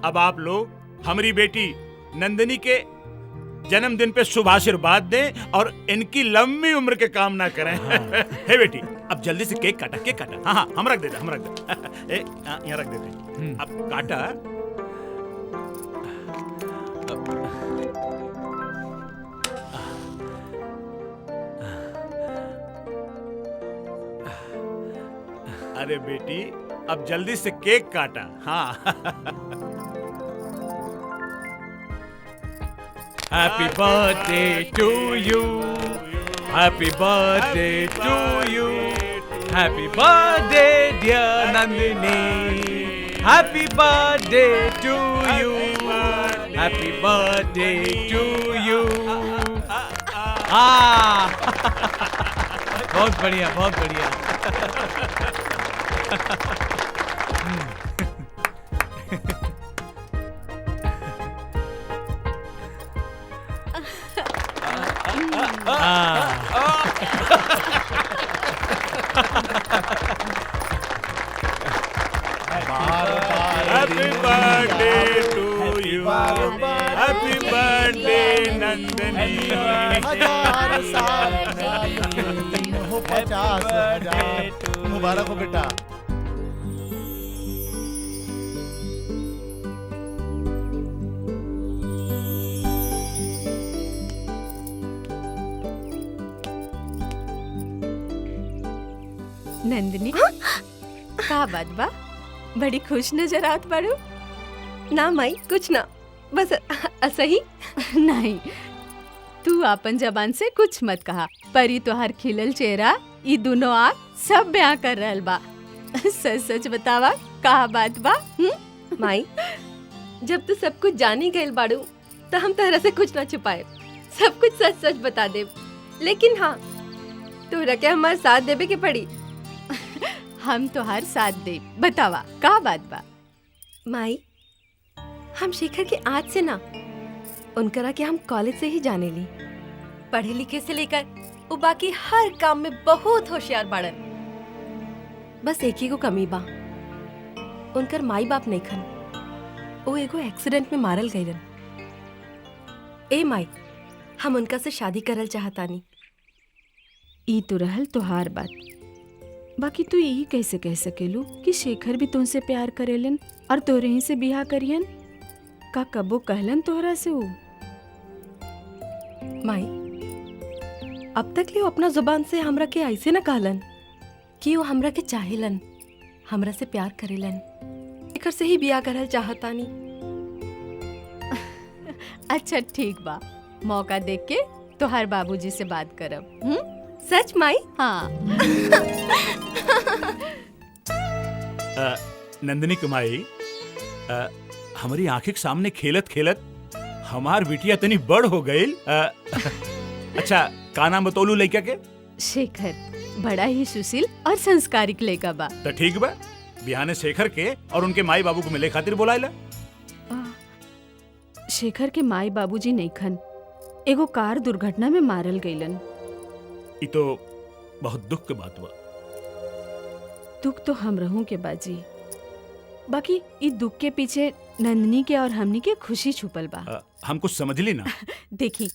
अब आप लोग हमारी बेटी नंदिनी के जन्मदिन पे शुभ आशीर्वाद दें और इनकी लंबी उम्र के कामना करें। हे बेटी, अब जल्दी से केक काटा, केक काटा। हाँ हाँ हम रख देते, हम रख देते। यहाँ रख देते, अब काटा। अरे बेटी, अब जल्दी से केक काटा। हाँ Happy birthday to you. Happy birthday to you. Happy birthday dear Nandini. Happy birthday to you. Happy birthday to you. हाँ बहुत बढ़िया, बहुत बढ़िया। Happy birthday to you. Happy birthday Nandini. 1000 साल हो 50,000 मुबारक हो बेटा। नंदिनी का बात बा, बड़ी खुश नजर आत बाड़ू। ना माई कुछ ना, बस असही। नहीं, तू अपन जबान से कुछ मत कहा, परी तोहार खिलल चेहरा, ई दोनों आँख सब बयां कर रहल बा। सच सच बतावा का बात बा। माई, जब तू सब कुछ जानी गइल बाड़ू तो हम तहरा से कुछ ना छुपाए, सब कुछ सच सच बता दे। लेकिन हाँ, तू रखे हमारे साथ देवे के पड़ी। हम तो हर साथ दे, बतावा का बात बा। माई, हम शेखर के आज से ना, उनकरा के हम कॉलेज से ही जाने ली। पढ़े लिखे से लेकर वो बाकी हर काम में बहुत होशियार बाड़न। बस एक ही को कमी बा, उनकर माई बाप नहीं खन, वो एगो एक्सीडेंट में मारल गईलन। ए माई, हम उनका से शादी करल चाहतानी। ई तो रहल तोहार बात, बाकी तू यही कैसे कह सकेलू कि शेखर भी तुमसे प्यार करेलन और तोरे ही से बिहा करियन? का कबो कहलन तोहरा से वो? माई, अब तक ले अपना जुबान से हमरा के ऐसे न कहलन कि वो हमरा के चाहेलन, हमरा से प्यार करेलन, एकर से ही बिया करल चाहतानी। अच्छा ठीक बा, मौका देख के तोहार बाबूजी से बात करब। सच माई? हाँ। नंदिनी कुमारी, हमारी आंखें के सामने खेलत खेलत हमार बिटिया तनी बड़ हो गई। अच्छा, का नाम बतौलू लड़का के? शेखर, बड़ा ही सुशील और संस्कारिक लड़का बा। तो ठीक बा, बिहाने शेखर के और उनके माई बाबू को मिले खातिर बुलाइला। शेखर के माई बाबूजी नहीं खन, एगो कार दुर्घटना में मारल गईलन। ये तो बहुत दुख के बात बा। दुख तो हम रहूं के बाजी, बाकी इस दुख के पीछे नंदनी के और हमनी के खुशी छुपल बा। हम कुछ समझ ली ना। देखी,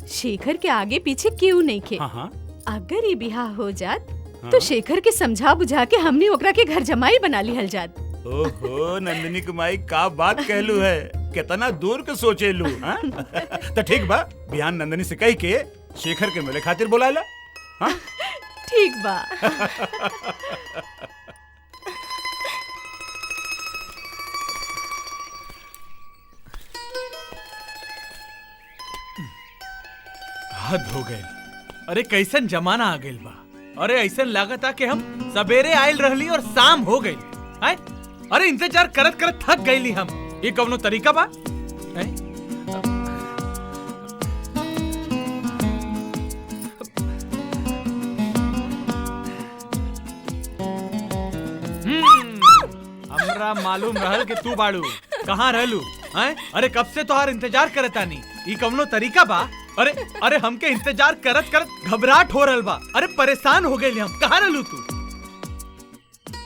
शेखर के आगे पीछे क्यों नहीं खे। हाँ। अगर ये बिहार हो जात तो शेखर के समझा बुझा के हमने ओकरा के घर जमाई बना ली हल जात। ओहो नंदिनी कुमारी, का बात कहलू है, कितना दूर के सोचेलू। तो ठीक बा, बिहान नंदिनी से कह के शेखर के मिले खातिर बुलाइला। हाँ ठीक बा। हद हो गए, अरे कैसन जमाना आ गइल बा। अरे ऐसन लागता कि हम सवेरे आयल रहली और शाम हो गई। अरे इंतजार करत करत थक गईली हम। ये कवनो तरीका बा? हमरा मालूम रहल कि तू बाड़ू। कहाँ रहलू? अरे कब से तोहार इंतजार करतानी। ये कवनो तरीका बा? अरे हमके इंतजार करत करत घबराहट हो रहल बा। अरे परेशान हो गए हम। कहाँ रहलू तू?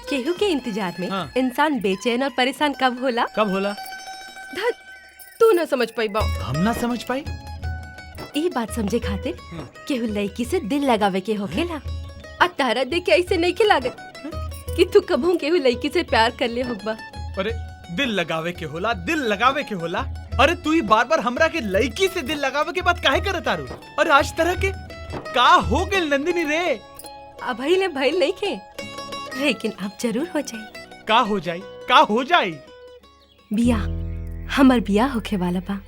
केहू के इंतजार में इंसान बेचैन और परेशान कब होला? कब होला? तू ना समझ पाई बा। हम ना समझ पाई? ये बात समझे खातिर केहू लड़की से दिल लगावे के होखेला। और तारा देख के ऐसे नहीं के लागत कि तू कबहू केहू लड़की से प्यार कर ले होगा। अरे दिल लगावे के होला, दिल लगावे के होला। अरे तू ही बार बार हमरा के लड़की से दिल लगावे के बात काहे करत आरू? और आज तरह के का हो गइल नंदिनी रे? अब ले भइल नहीं के, लेकिन अब जरूर हो जाए। का हो जाए? का हो जाए? बिया, हमर बिया होखे वाला बा।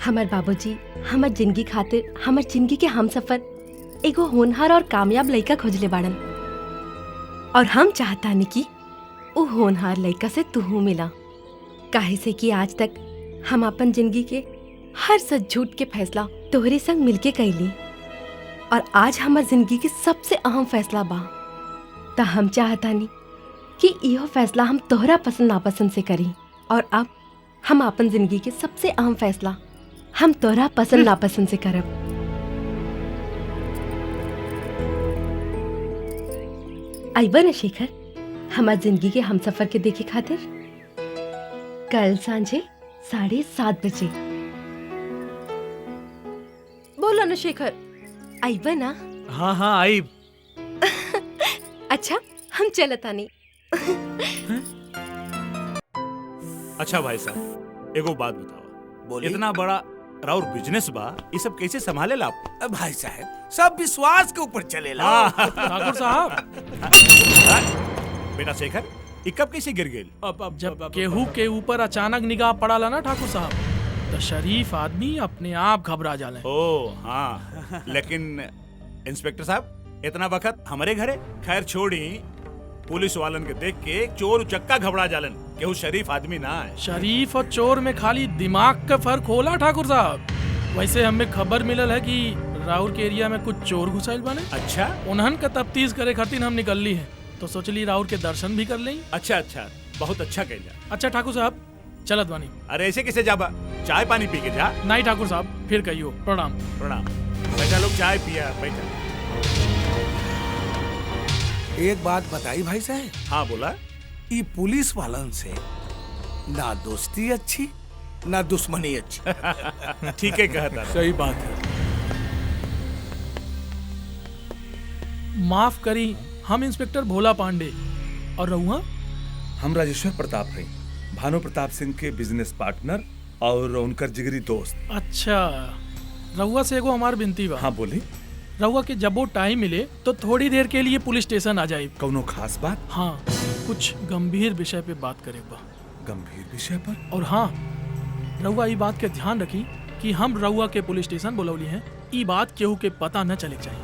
हमर बाबूजी हमर जिंदगी खातिर हमर जिंदगी के हमसफर एगो होनहार और कामयाब लड़का खोजले बाड़न। और हम चाहतानी कि वो होनहार लड़का से तू मिला। काहे से कि आज तक हम अपन जिंदगी के हर सच झूठ के फैसला तोहरे संग मिलके कैली। और आज हमार जिंदगी के सबसे अहम फैसला बा। त हम चाहतानी कि इहो फैसला हम तोहरा पसंद नापसंद से करी। और अब हम अपन जिंदगी के सबसे अहम फैसला हम तोहरा पसंद नापसंद से करब। आइबा ना शेखर, हमार जिंदगी के हमसफर के देखे खातिर कल सांझे 7:30 बजे। बोलो ना शेखर, आइबा ना? हाँ हाँ आइब। अच्छा हम चलतानी। अच्छा भाई साहब, एगो बात बताओ। इतना बड़ा राउर बिजनेस बा, ये सब कैसे संभालेला आप? भाई साहब सब विश्वास के ऊपर चलेला। ठाकुर साहब, बेटा शेखर, ये कब कैसे गिर गई? अब जब केहू के ऊपर अचानक निगाह पड़ाला ना ठाकुर साहब, तो शरीफ आदमी अपने आप घबरा जाले। ओ हाँ, लेकिन इंस्पेक्टर साहब इतना वक्त हमारे घरे? खैर छोड़ी, पुलिस वालन के देख के चोर उचक्का घबरा जालन। केहू शरीफ आदमी ना है। शरीफ और चोर में खाली दिमाग का फर्क होला ठाकुर साहब। वैसे हमें खबर मिलल है कि राउर के एरिया में कुछ चोर घुसाइल बने। अच्छा, उन्हन का तफ्तीश करे खातिर हम निकलली है, तो सोचली राउर के दर्शन भी कर लें। अच्छा अच्छा, बहुत अच्छा कहला। अच्छा ठाकुर साहब, चलत बानी। अरे ऐसे कैसे जाबा? चाय पानी पी के जा। नहीं ठाकुर साहब, फिर कहियो। प्रणाम। प्रणाम। बैठा लोग, चाय पिया, बैठा। एक बात बताई भाई साहब। हाँ बोला। ये पुलिस वालन से ना दोस्ती अच्छी ना दुश्मनी अच्छी। ठीक है कहता। सही बात है। माफ करी, हम इंस्पेक्टर भोला पांडे। और रहुआ? हम राजेश्वर प्रताप हैं, भानु प्रताप सिंह के बिजनेस पार्टनर और उनकर जिगरी दोस्त। अच्छा, रहुआ से एगो हमार विनती बा। हाँ बोली। रहुआ के जब वो टाइम मिले तो थोड़ी देर के लिए पुलिस स्टेशन आ जाए। कौनो खास बात? हाँ, कुछ गंभीर विषय पे बात करे बा। गंभीर विषय पर? और हाँ, रहुआ ये बात के ध्यान रखी कि हम रहुआ के पुलिस स्टेशन बुलौली हैं। ये बात केहू के पता न चले चाहिए।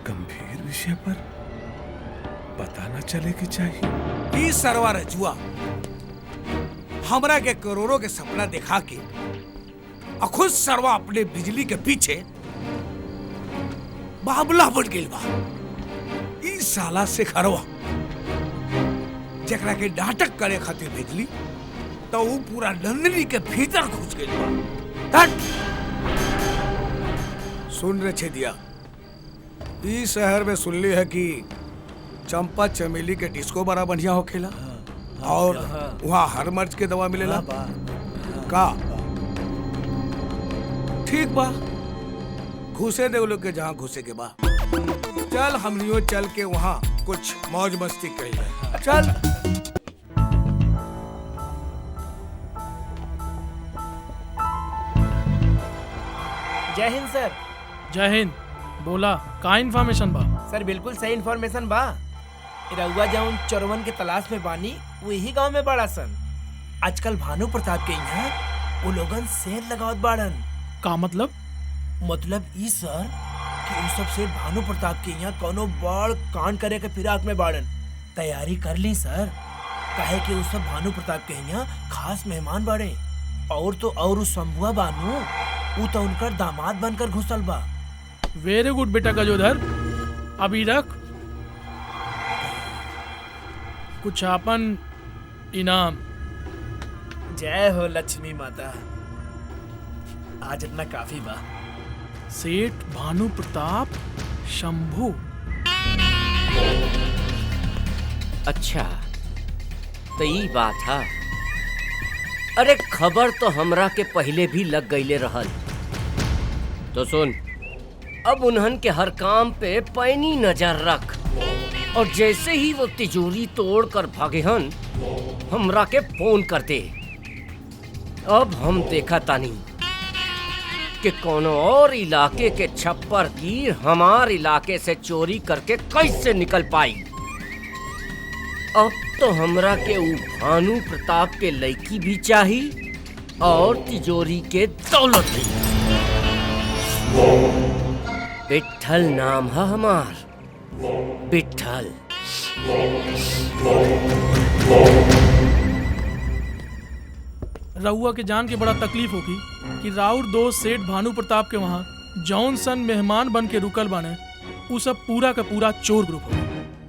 गंभीर विषय पर पता न चले कि चाहिए। ई सरवा रजुआ हमरा के करोड़ों के सपना दिखा के खुद सरवा अपने बिजली के पीछे बाबला बन गई बा। ई साला से खरवा जकरा के नाटक करे खातिर भेजली तो वो पूरा नंदिनी के भीतर घुस गई बा। सुन रे छेदिया, ई शहर में सुनली है कि चंपा चमेली के डिस्को बड़ा बढ़िया होखेला और वहाँ हर मर्ज के दवा मिलेला का? ठीक बा, घुसे दे लोग के जहाँ घुसे के बा। चल हमनियो चल के वहाँ कुछ मौज मस्ती करी जाए। चल। जय हिंद सर। जय हिंद। बोला, का इन्फॉर्मेशन बा? सर बिल्कुल सही इन्फॉर्मेशन बा। रउआ जौन चोरवन के तलाश में बानी वही गांव में बड़ा सन। आजकल भानु प्रताप के यहाँ वो लोगन सेल लगावत बाड़न। का मतलब? मतलब ई सर कि उ सब सेठ भानु प्रताप के यहाँ कोनो बड़ कांड करे के फिराक में बाड़न। तैयारी कर ली सर, काहे कि उ सब भानु प्रताप के यहाँ खास मेहमान बाड़े। और तो और उ शंभुआ बानू, उ तो उनकर दामाद बनकर घुसल बा। वेरी गुड बेटा गजोधर, अभी रख कुछ आपन इनाम। जय हो लक्ष्मी माता, आज इतना काफी बा। सेठ भानु प्रताप शंभू। अच्छा तो ई बात है। अरे खबर तो हमरा के पहले भी लग गईले रहल। तो सुन, अब उन्हन के हर काम पे पैनी नजर रख, और जैसे ही वो तिजोरी तोड़ कर भागे हन, हमरा के फोन कर दे। अब हम देखा तानी कि कोनो और इलाके के छप्पर गिर हमार इलाके से चोरी करके कैसे निकल पाई। अब तो हमरा के उ भानु प्रताप के लड़की भी चाहिए और तिजोरी के दौलत भी। विट्ठल नाम है हमार, विट्ठल। रउआ के जान के बड़ा तकलीफ होगी कि राउर दोस्त सेठ भानु प्रताप के वहाँ जौन सन मेहमान बन के रुकल बाने, उ सब पूरा का पूरा चोर ग्रुप हो।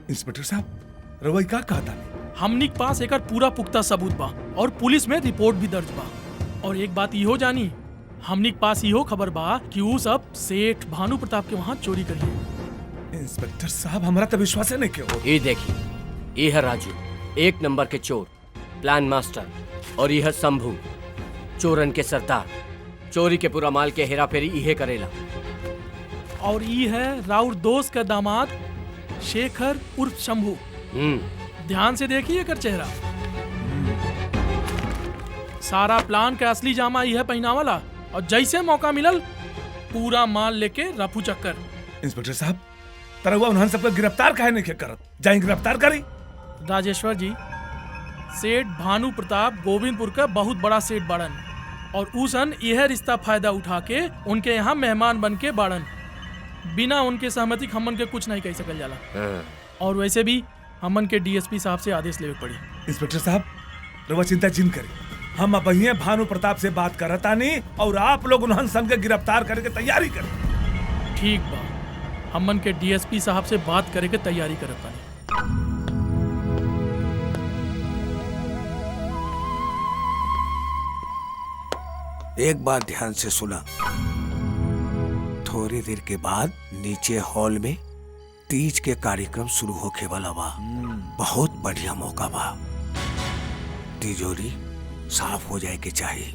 इंस्पेक्टर साहब, रउआ का कहा था? हमनी के पास एकर पूरा पुख्ता सबूत बा और पुलिस में रिपोर्ट भी दर्ज बा। और एक बात इहो जानी, हमनी के पास इहो खबर बा कि उ सब सेठ भानु प्रताप के वहाँ चोरी करिए। इंस्पेक्टर साहब, हमारा तो विश्वास नहीं क्यों? ये देखिए, ये है राजू, एक नंबर के चोर, प्लान मास्टर, और यह शंभू, चोरन के सरदार। चोरी के पूरा माल के हेरा फेरी इहे करेला। और ये है राउर दोस्त का दामाद शेखर उर्फ शंभू। ध्यान से देखिए कर चेहरा। सारा प्लान का असली जामा यह पहनावाला, और जैसे मौका मिलल पूरा माल लेके रफू चक्कर। इंस्पेक्टर साहब, तरहुआ उन्हन सबको गिरफ्तार काहे नहीं करत? जाए गिरफ्तार करी। राजेश्वर जी, सेठ भानु प्रताप गोविंदपुर का बहुत बड़ा सेठ बाड़न, और उसन यह रिश्ता फायदा उठा के उनके यहाँ मेहमान बन के बाड़न। बिना उनके सहमति हमन के कुछ नहीं कह सकल जाला। और वैसे भी हमन के डीएसपी साहब से आदेश लेवे पड़ी। इंस्पेक्टर साहब, रउआ चिंता जिन करी, हम अब ही भानु प्रताप से बात करतानी और आप लोग उन्हन सन के गिरफ्तार करे के तैयारी करें। ठीक बा, हमन के डीएसपी साहब से बात करे के तैयारी करतानी। एक बात ध्यान से सुना, थोड़ी देर के बाद नीचे हॉल में तीज के कार्यक्रम शुरू होके वाला बा। बहुत बढ़िया मौका बा। तिजोरी साफ हो जाए के चाहिए,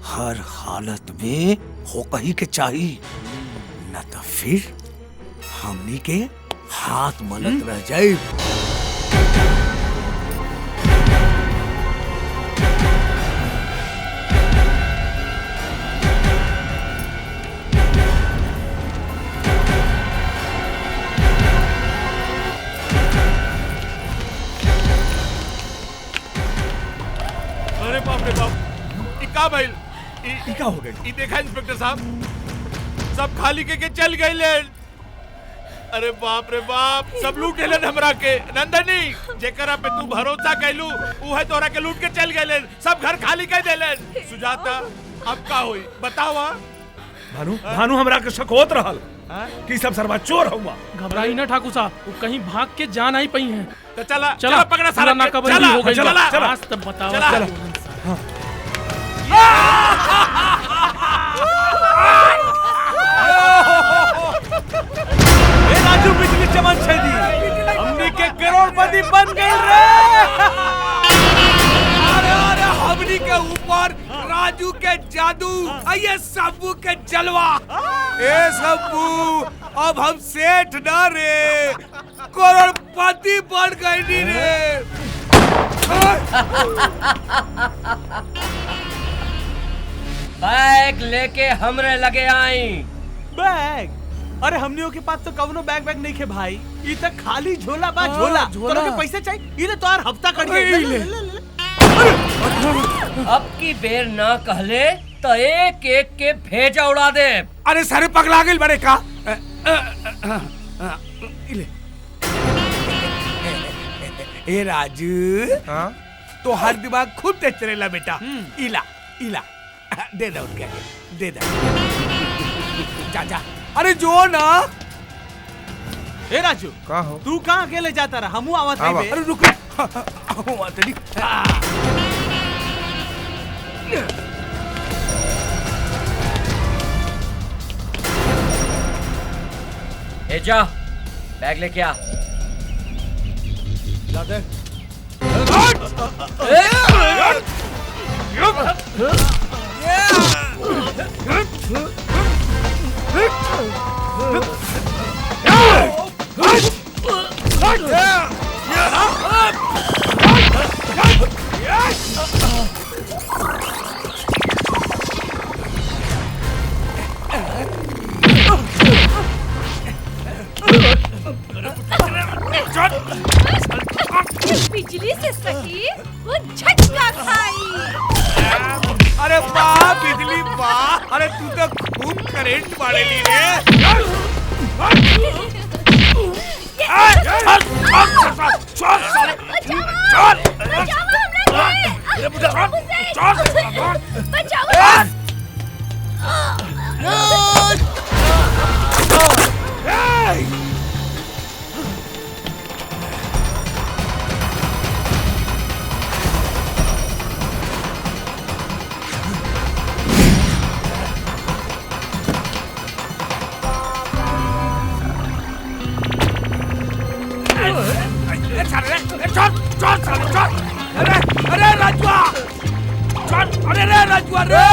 हर हालत में हो कहीं के चाहिए, न तो फिर हमनी के हाथ मलत रह जाए। अरे बाप रे बाप, का भइल? का हो गई? ई देखा इंस्पेक्टर साहब, सब खाली के चल गए लेन। अरे बाप रे बाप, सब लूट लेन हमरा के। नंदनी, जेकरा पे तू भरोसा कैलू उ है तोरा के लूट के चल गए लेन, सब घर खाली कर देलन। सुजाता, अब का होई बतावा? भानु हमरा के शक होत रहल कि सब सरवा चोर हुआ। घबराई ना ठाकुर साहब, वो कहीं भाग के जान आई पई हैं। तो चला पकड़ा सारा नाकाबंदी हो गई। चला आज तब बताओ। राजू बिजली चमन छेदी, हमनी के करोड़पति बन गए रे। अरे हमनी के ऊपर राजू के जादू, ये शंभू के जलवा। ए शंभू, अब हम सेठ ना रे, करोड़पति बन गए रे। बैग लेके हमरे लगे आई। बैग? अरे हमनियों के पास तो कवनो बैग नहीं खे भाई, ये तो खाली झोला बा। झोला तोरा के पैसे चाहिए? ये तो तोर हफ्ता कट गई। अब की बेर ना कहले तो एक एक के भेजा उड़ा दे। अरे सारे पगला गेल बड़े का। इले। ए राजू, हाँ तो हर दिमाग खुद तेज चलेला बेटा। इला इला दे दे उनके आगे, दे दे। जा जा, अरे जो ना। ए राजू, कहाँ हो? तू कहाँ अकेले जाता रहा? हमू आवत नहीं बे। अरे रुक, आतनी। ए जा, बैग लेके आ। ला दे। बिजली से सटी वो झटका खाई। अरे वाह बिजली वाह, अरे तू तो खूब करंट मारेली रे। अरे राजुआ, अरे रे राजुआ रे।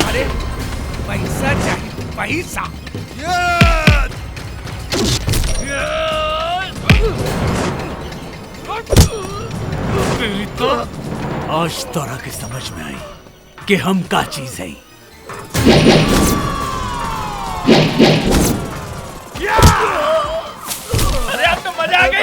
अरे पैसा चाहिए, पैसा। आज तोरा के समझ में आई कि हम का चीज है। अरे अब तो मजा आ गई।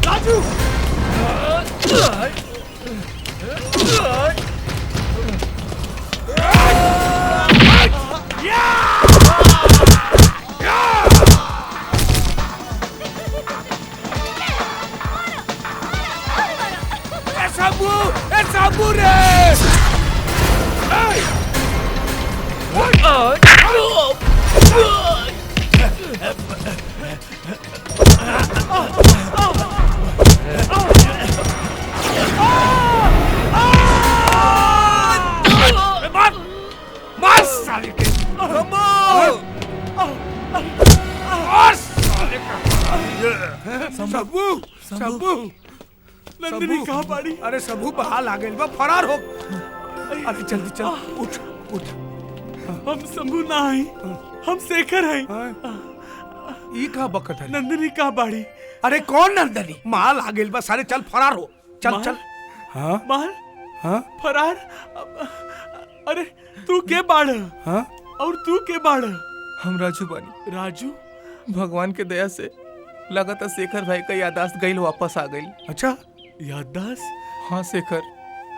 राजू, साबू रे। सबू सबू नंदिनी कहाँ पड़ी? अरे सबू बहाल आ गई बा, फरार हो। अरे जल्दी चल, उठ उठ। हम शंभू ना आई, हम शेखर हैं। ई का बकत है? नंदिनी कहाँ बाड़ी? अरे कौन नंदिनी? माल आ गई बा, सारे चल फरार हो। चल माल? चल। हाँ माल? हाँ फरार? अरे तू के बाड़? हाँ और तू के बाड़? हम राजू बानी। राजू? भगवान के दया से लगातार शेखर भाई का यादाश्त गईल वापस आ गई। अच्छा याददाश्त? हाँ शेखर,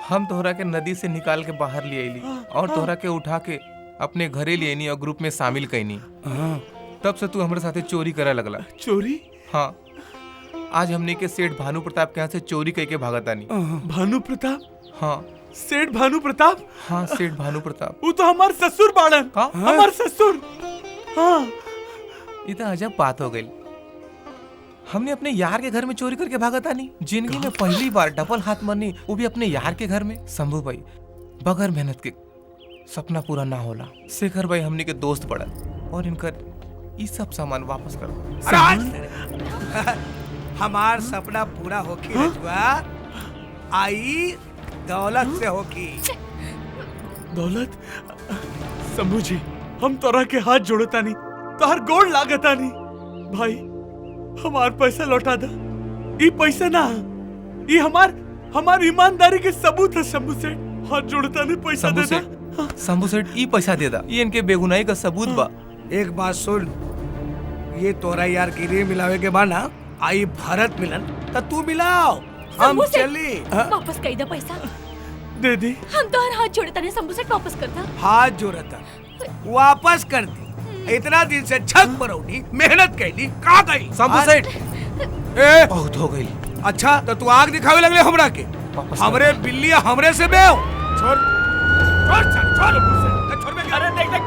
हम तोहरा के नदी से निकाल के बाहर ले आईली और तोहरा के उठा के अपने घरे ले आईनी और ग्रुप में शामिल कैनी। तब से तू हमारे साथे चोरी करे लगला। चोरी? हाँ, आज हमने के सेठ भानु प्रताप के यहाँ से चोरी करके भागतानी। भानु प्रताप? हाँ सेठ भानु प्रताप? हाँ सेठ भानु प्रताप। वो तो हमार ससुर बाड़न। हमार ससुर। हाँ ये तो अजब बात हो गई। हमने अपने यार के घर में चोरी करके भागा था नहीं। जिंदगी में पहली बार डबल हाथ मरनी, वो भी अपने यार के घर में। शंभू भाई, बगैर मेहनत के सपना पूरा ना होला। शेखर भाई हमने के दोस्त पड़ल और इनकर ये सब सामान वापस कर दो। हमार सपना पूरा होकी रजुआ, आई दौलत से होकी। दौलत? शंभू जी, हम तोरा के हाथ जोड़ता नहीं, तोहर गोड़ लागता नहीं। भाई, हमार पैसा लौटा दा। ये पैसा ना, ये हमार ईमानदारी के सबूत है। शंभू सेठ, हाथ जोड़ता नहीं, पैसा दे दा। शंभू सेठ, ये पैसा दे दा, ये इनके बेगुनाही का सबूत बा। एक बात सुन, ये तोरा यार गिरे मिलावे के बाना आई भारत मिलन तो तू मिलाओ, हम चली। वापस कई दा पैसा दे दी। हम तो हर हाथ जोड़े तने शंभू सेठ वापस करता। हाथ जोड़ता वापस कर दी। इतना दिन से छक परौनी मेहनत कैली, कहाँ गई? शंभू सेठ, बहुत हो गई। अच्छा तो तू आग दिखावे लगले हमरा के? हमरे बिल्ली हमरे से बेओ। छोड़ छोड़ छोड़ छोड़ छोड़ बे। अरे देख देख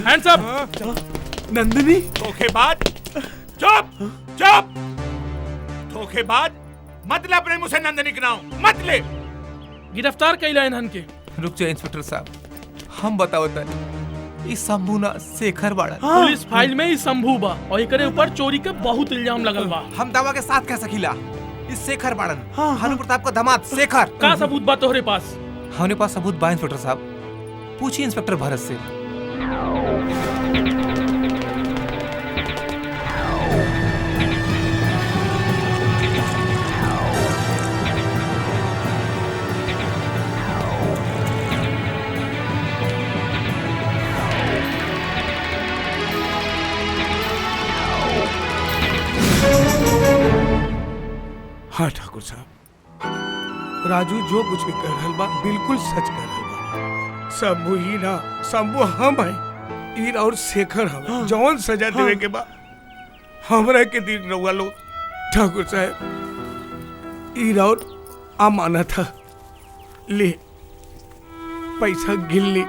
हैंड्स अप। नंदिनी, धोखेबाज, चुप चुप, धोखेबाज, मत ले अपने मुंह से नंदिनी के नाम, मत ले। गिरफ्तार कैला इन्हन के। रुक जाओ इंस्पेक्टर साहब, हम बताओ तनी, इस शंभू ना शेखर बाड़ा। पुलिस फाइल में ही शंभू बा और एकरे ऊपर चोरी के बहुत इल्जाम लगल बा। हम दावा के साथ कह सकीला इस शेखर बाड़न, भानु प्रताप का दामाद शेखर। का सबूत बा तोहरे पास? हमारे पास सबूत बा इंस्पेक्टर साहब, पूछिए इंस्पेक्टर भरत से। हाँ ठाकुर साहब, राजू जो कुछ भी कह रहल बा बिल्कुल सच कह रहल बा। शंभू ही ना, शंभू हम है, ईर और शेखर हम। जौन सजा देवे के बा हमरा के दिन रहुआ लोग। ठाकुर साहब, ईर और अमानत था, ले पैसा गिन ली।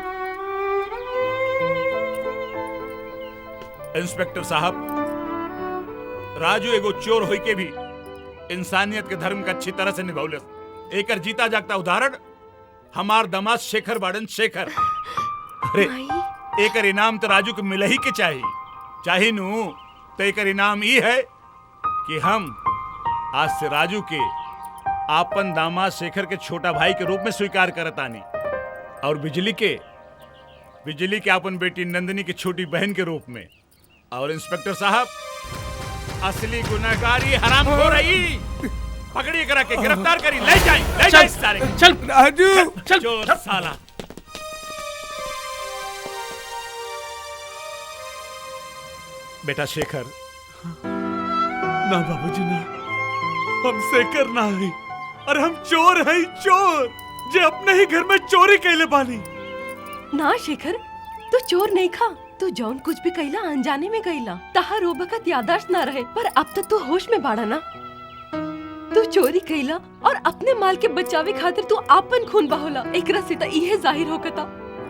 इंस्पेक्टर साहब, राजू एगो चोर होई के भी इंसानियत के धर्म का अच्छी तरह से निभावले। एकर जीता जागता उदाहरण हमार दामाद शेखर बाड़न। शेखर, अरे एकर इनाम तो राजू को मिल ही के चाहिए नू। तो एकर इनाम ये है कि हम आज से राजू के आपन दामाद शेखर के छोटा भाई के रूप में स्वीकार करतानी, और बिजली के आपन बेटी नंदिनी की छोटी बहन के रूप में। और इंस्पेक्टर साहब, असली गुनाहगारी हराम हो रही, पकड़ी करा के गिरफ्तार करी, ले जाए सारे। चल राजू, चल चोर साला। बेटा शेखर। ना बाबूजी ना, हम शेखर ना है, अरे हम चोर है, चोर जे अपने ही घर में चोरी कैले बानी। ना शेखर, तू चोर नहीं खा, तू जौन कुछ भी कैला अनजाने में कैला। तहार ओ बखत यादाश्त ना रहे, पर अब तो तू होश में बाड़ा ना। तू चोरी कैला और अपने माल के बचावे खातिर तू आपन खून बहोला। एकरा से त इहे जाहिर होकता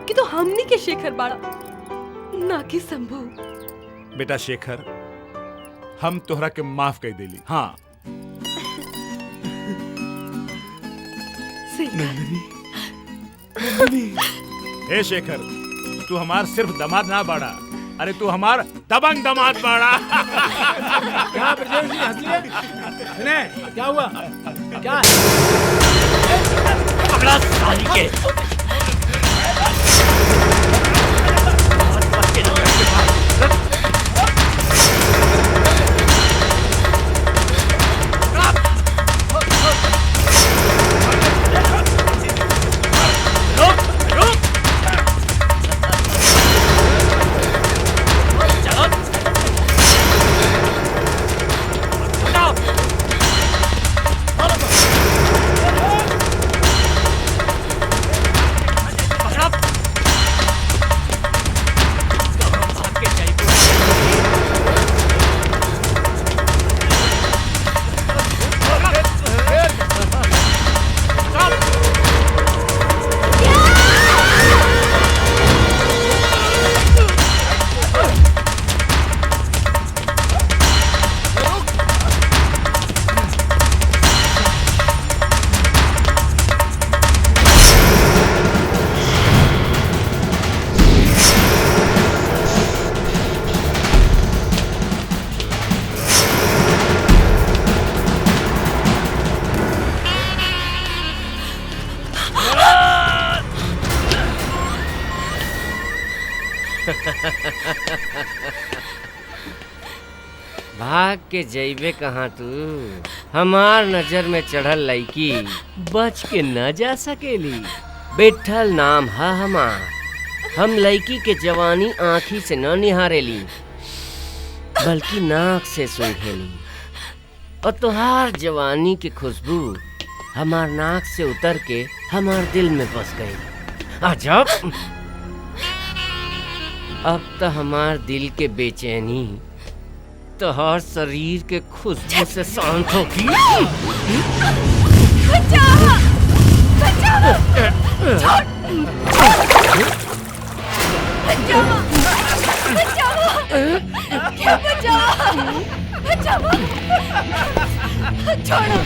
कि तू हमनी के शेखर बाड़ा, ना कि शंभू। बेटा शेखर, हम तोहरा के माफ कर देली। हाँ हे शेखर, तू हमार सिर्फ दामाद ना बाड़ा, अरे तू हमार दबंग दामाद बाड़ा। क्या ब्रजेश जी हंस लिए? सुने, क्या हुआ? क्या पकड़ा साली के। भाग के जइबे कहाँ तू? हमार नजर में चढ़ल लड़की बच के न जा सकेली। बैठल नाम है हमार। हम लड़की के जवानी आँखी से न निहारेली बल्कि नाक से सूंघेली। और तुहार जवानी की खुशबू हमार नाक से उतर के हमार दिल में बस गई। अजब, अब तो हमार दिल के बेचैनी तुहार शरीर के खुशबू से शांत होगी। बचाओ! बचाओ! छोड़! बचाओ! बचाओ! क्या बचाओ! बचाओ! छोड़ो!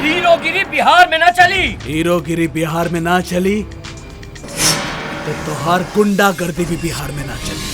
हीरोगिरी बिहार में ना चली। हीरोगिरी बिहार में ना चली तो तुहार गुंडागर्दी भी बिहार में ना चली।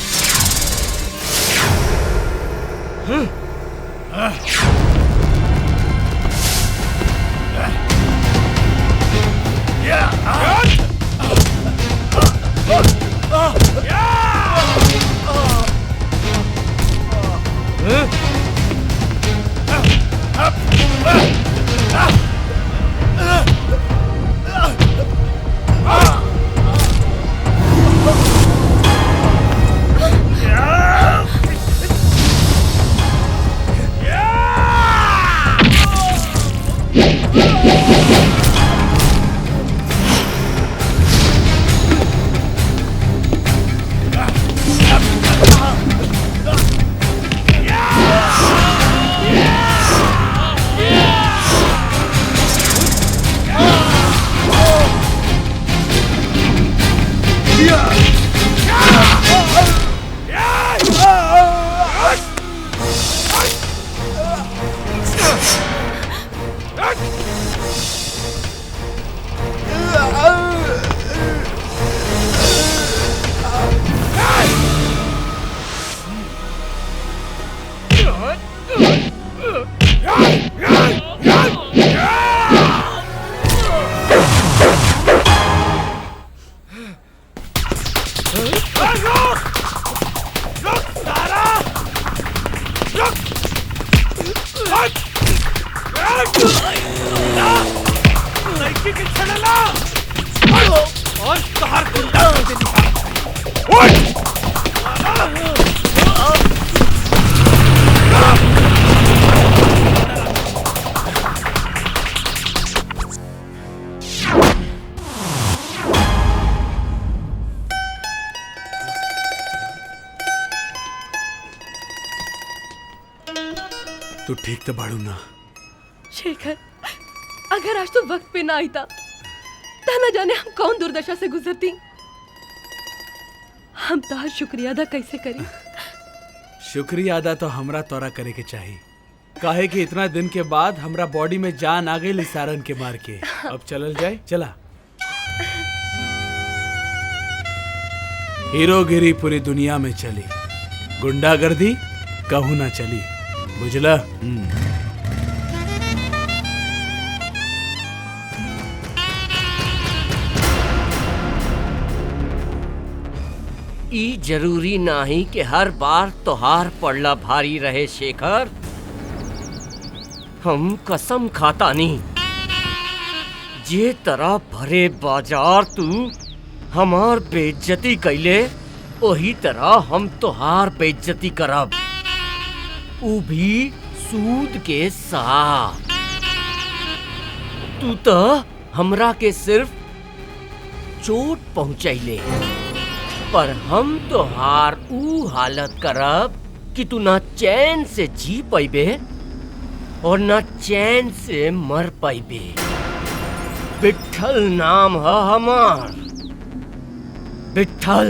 तू ठीक तो बाड़ू ना? शेखर, अगर आज तू वक्त पे ना आईता तो न जाने हम कौन दुर्दशा से गुजरती। हम तो शुक्रिया अदा कैसे करी? शुक्रिया अदा तो हमरा तोरा करे के चाहिए, काहे कि इतना दिन के बाद हमरा बॉडी में जान आ गई सारन के मार के। अब चलल जाए, चला। हीरोगिरी पूरी दुनिया में चली, गुंडागर्दी कहूं ना चली, बुझला? ई जरूरी नाही कि हर बार तोहार पड़ला भारी रहे शेखर। हम कसम खाता नहीं, जे तरह भरे बाजार तू हमार बेइज्जती कैले वही तरह हम तोहार बेइज्जती करब, ऊ भी सूद के साथ। तू तो हमरा के सिर्फ चोट पहुंचैले, पर हम तोहार ऊ हालत करब कि तू ना चैन से जी पैबे और ना चैन से मर पैबे। विट्ठल नाम है हमार, विट्ठल।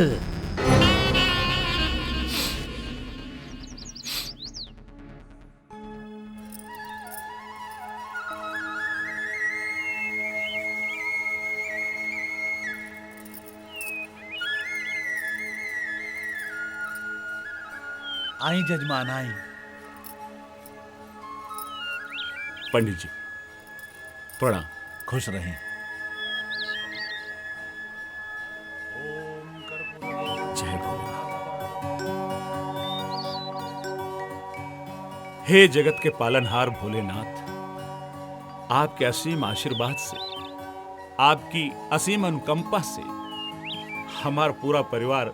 आई जजमान आई। पंडित जी प्रणाम। खुश रहें। जय भोलेनाथ। हे जगत के पालनहार भोलेनाथ, आपके असीम आशीर्वाद से, आपकी असीम अनुकंपा से हमारा पूरा परिवार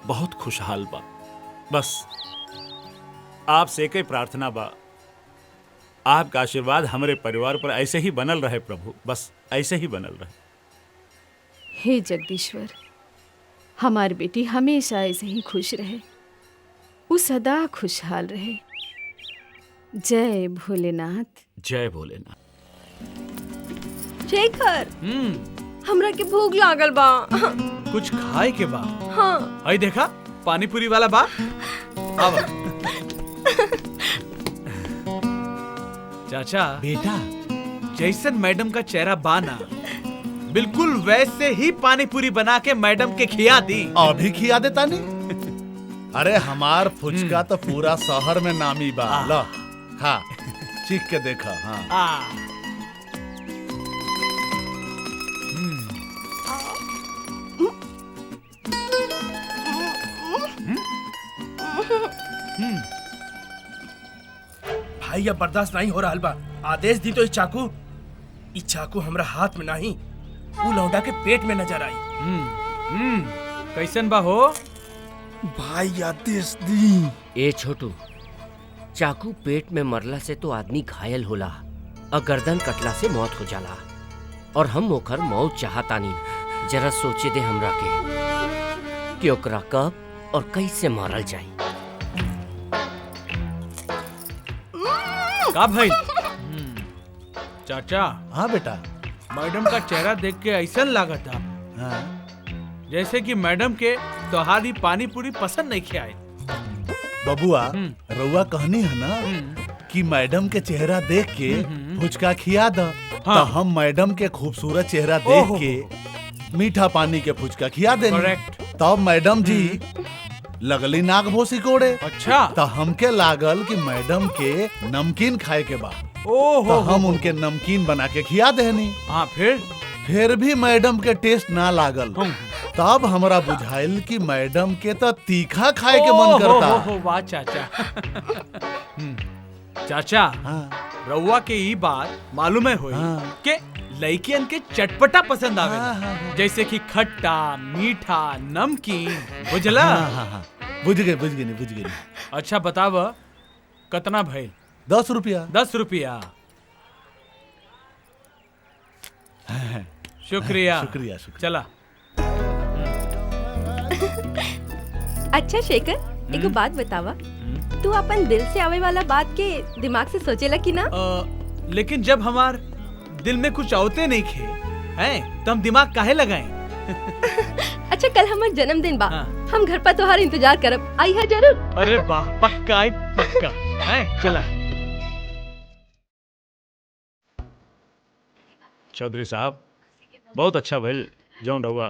बहुत खुशहाल बा। बस आपसे एक ही प्रार्थना बा, आपका आशीर्वाद हमारे परिवार पर ऐसे ही बनल रहे प्रभु, बस ऐसे ही बनल रहे। हे जगदीश्वर, हमारी बेटी हमेशा ऐसे ही खुश रहे, वो सदा खुशहाल रहे। जय भोलेनाथ। जय भोलेनाथ। शेखर, हमरा के भूख लागल बा। कुछ खाए के बा? हाँ। आई देखा पानी पूरी वाला बा। आवा। चाचा बेटा, जैसन मैडम का चेहरा बाना, बिल्कुल वैसे ही पानी पूरी बना के मैडम के खिया दी। अभी खिया देता नहीं। अरे हमार फुचका तो पूरा शहर में नामी बा। ला खा, चीख के देखा। हाँ। भाई अब बर्दाश्त नहीं हो रहा बा। आदेश दी तो ई चाकू हमरा हाथ में नहीं, वो लौंडा के पेट में नजर आई। कैसन बा हो भाई? आदेश दी। ए छोटू, चाकू पेट में मरला से तो आदमी घायल होला और गर्दन कटला से मौत हो जाला, और हम ओकर मौत चाहतानी। जरा सोचे दे हमरा के कि ओकरा कब और कैसे मारल जाई। का भाई? चाचा। हाँ बेटा। मैडम का चेहरा देख के ऐसा लगा था जैसे कि मैडम के तोहारी पानी पूरी पसंद नहीं खियाए। बबुआ, रउआ कहनी है ना कि मैडम के चेहरा देख के फुचका खिया द। हाँ। तो हम मैडम के खूबसूरत चेहरा देख के मीठा पानी के फुचका खिया देनी। करेक्ट। तब मैडम जी लगली नाक भोसी कोड़े। अच्छा। तो हमके लागल कि मैडम के नमकीन खाए के बाद ओहो, तो हम उनके नमकीन बना के खिया देनी। हाँ, फिर भी मैडम के टेस्ट ना लागल। तब हमरा बुझाइल कि मैडम के तो तीखा खाए के मन करता। वाह चाचा। चाचा, रउआ के ई बात मालूम है होई कि लड़कियन के चटपटा पसंद आवे, जैसे कि खट्टा, मीठा, नमकीन। बुझला? बुझ गए। अच्छा बताव कितना भाई? 10 रुपया। 10 रुपया। शुक्रिया। शुक्रिया। चला। अच्छा शेखर, एक बात बतावा, तू अपन दिल से आवे वाला बात के दिमाग से सोचेला कि ना? लेकिन जब हमार दिल में कुछ आवते नहीं खे हैं, तो हम दिमाग काहे लगाएं? अच्छा कल हमार जन्मदिन बा। हम घर पर तुम्हारा इंतजार करब, आई है जरूर। अरे वाह, पक्का आई, पक्का है। चला। चौधरी साहब, बहुत अच्छा भइल जौन रहुआ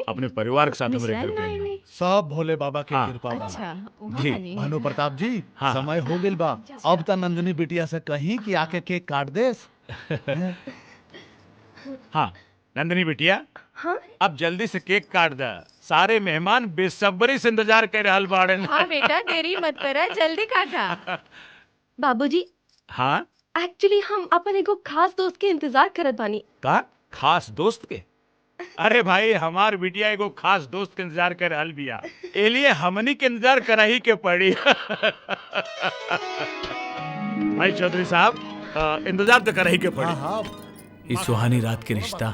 अपने परिवार के साथ हमरे घर पे आइल। सब भोले बाबा के हाँ। कृपा बा। अच्छा, जी भानु प्रताप जी, हाँ। समय हो गइल बा। अब त नंदिनी बिटिया से कहीं कि आके केक काट देस। हाँ नंदिनी बिटिया, हाँ? अब जल्दी से केक काट दा। सारे मेहमान बेसब्री से इंतजार कर रहल बाड़न। हाँ बेटा, देरी मत करा, जल्दी काटा। बाबूजी, हाँ एक्चुअली हम अपन एगो खास दोस्त के इंतजार करत बानी। का खास दोस्त के? अरे भाई हमार बिटिया एगो खास दोस्त के इंतजार कर रहल बिया, एलिए हमनी के इंतजार कराही के पड़ी। भाई चौधरी साहब इंतजार तो कराही के पड़ी। इस सुहानी रात के रिश्ता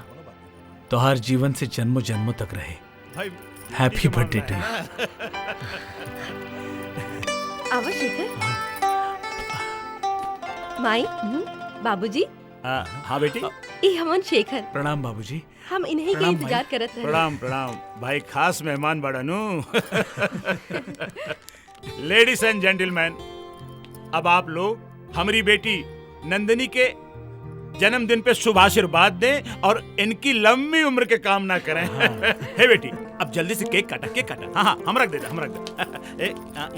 तो हर जीवन से जन्मों जन्मों तक रहे। भाई हैप्पी बर्थडे टू आवा शेखर। माई बाबूजी हाँ बेटी। ई हमन शेखर। प्रणाम बाबूजी। हम इन्हीं के प्रणाम इंतजार भाई। करत रहे। प्रणाम प्रणाम भाई, खास मेहमान बड़ानू। लेडीज एंड जेंटलमैन, अब आप लोग हमारी बेटी नंदिनी के जन्मदिन पे शुभ आशीर्वाद दें और इनकी लंबी उम्र के कामना करें। हे बेटी, अब जल्दी से केक काटा, केक काटा। हाँ हाँ हम रख देते, हम रख देते।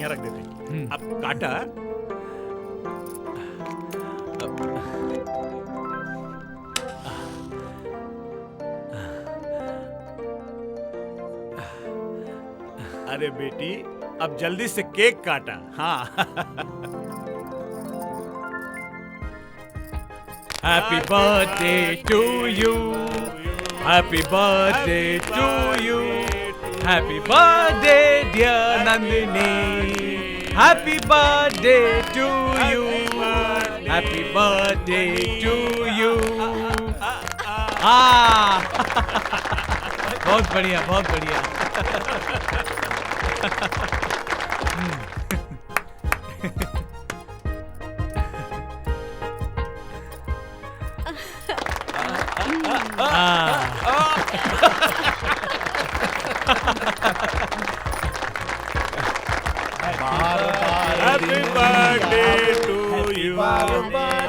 यहाँ रख देते। अब काटा। अरे बेटी, अब जल्दी से केक काटा। हाँ। Happy birthday to you. Happy birthday to you. Happy birthday dear Nandini. Happy birthday to you. Happy birthday to you. हाँ। बहुत बढ़िया, बहुत बढ़िया। Happy birthday to you.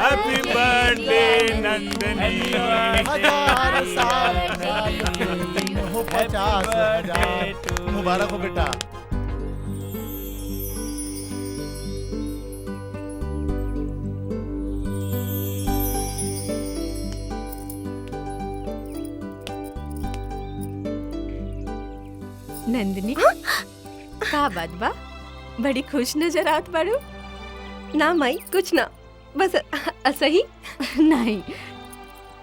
Happy birthday Nandini. 50,000 मुबारक हो बेटा। नंदिनी का बात बा, बड़ी खुश नजर आवत बाड़ू। ना माई कुछ ना, बस सही। नहीं,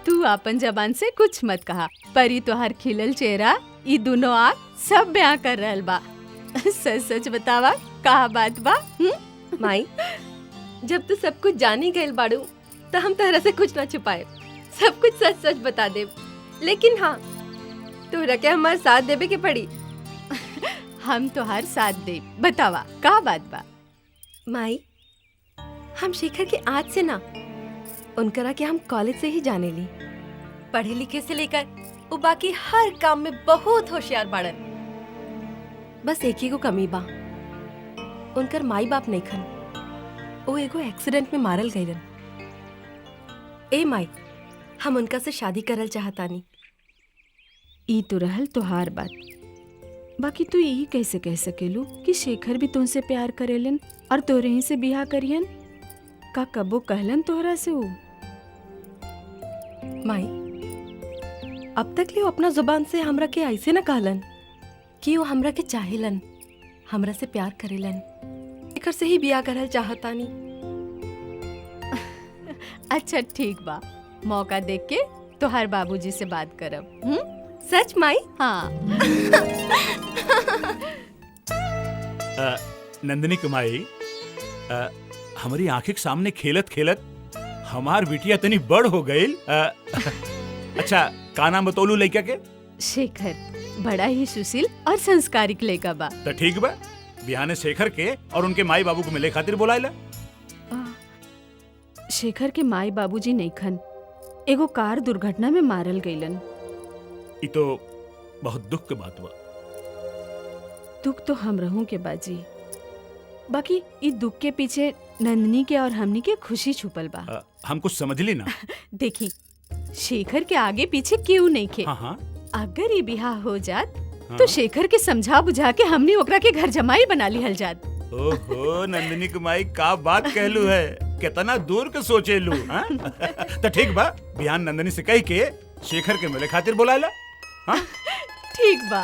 तू अपन जबान से कुछ मत कहा। परी तोहार खिलल चेहरा, ई दोनों आँख सब बयां कर रहल बा। सच सच बतावा का बात बा। माई, जब तू सब कुछ जानी गइल बाड़ू तो हम तहरा से कुछ ना छुपाए, सब कुछ सच सच बता दे। लेकिन हाँ, तोरा के हमारे साथ देवे के पड़ी। हम तोहार साथ दे, बतावा का बात बा। माई, हम शेखर के आज से ना, उनकरा के हम कॉलेज से ही जाने ली। पढ़े लिखे से लेकर वो बाकी हर काम में बहुत होशियार बाड़न। बस एक ही को कमी बा, उनकर माई बाप नहीं खन। वो एगो एक्सीडेंट में मारल गईलन। ए माई, हम उनका से शादी करल चाहतानी। ई तो रहल तोहार बात, बाकी तू यही कैसे कह सकेलू कि शेखर भी तुमसे प्यार करेलन और तोरे ही से बिहा करियन? का कबो कहलन तोहरा से वो? माई, अब तक ले वो अपना जुबान से हमरा के ऐसे न कहलन कि वो हमरा के चाहेलन, हमरा से प्यार करेलन। शेखर से ही बिया करल चाहतानी। अच्छा ठीक बा, मौका देख के तोहार बाबूजी से बात करब। सच माई? हाँ। नंदिनी कुमारी, हमारी आंखें के सामने खेलत खेलत हमार बिटिया तनी बड़ हो गई। अच्छा, का नाम बतौलू लड़का के? शेखर, बड़ा ही सुशील और संस्कारिक लड़का बा। तो ठीक बा, बिहाने शेखर के और उनके माई बाबू को मिले खातिर बुलाइला। शेखर के माई बाबूजी नइखन, एगो कार दुर्घटना में मारल गईलन। ई तो बहुत दुख के बात बा। दुख तो हम रहूं के बाजी, बाकी ई दुख के पीछे नंदनी के और हमनी के खुशी छुपल बा। हम कुछ समझ ली ना। देखी, शेखर के आगे पीछे क्यों नहीं खे। हाँ। अगर ये बिहार हो जात तो शेखर के समझा बुझा के हमने ओकरा के घर जमाई बना ली हल जात। ओहो नंदिनी कुमारी, का बात कहलू है, कितना दूर के सोचेलू। तो ठीक बा, बिहान नंदिनी से कह के शेखर के मिले खातिर बुलाइला। हाँ? ठीक बा।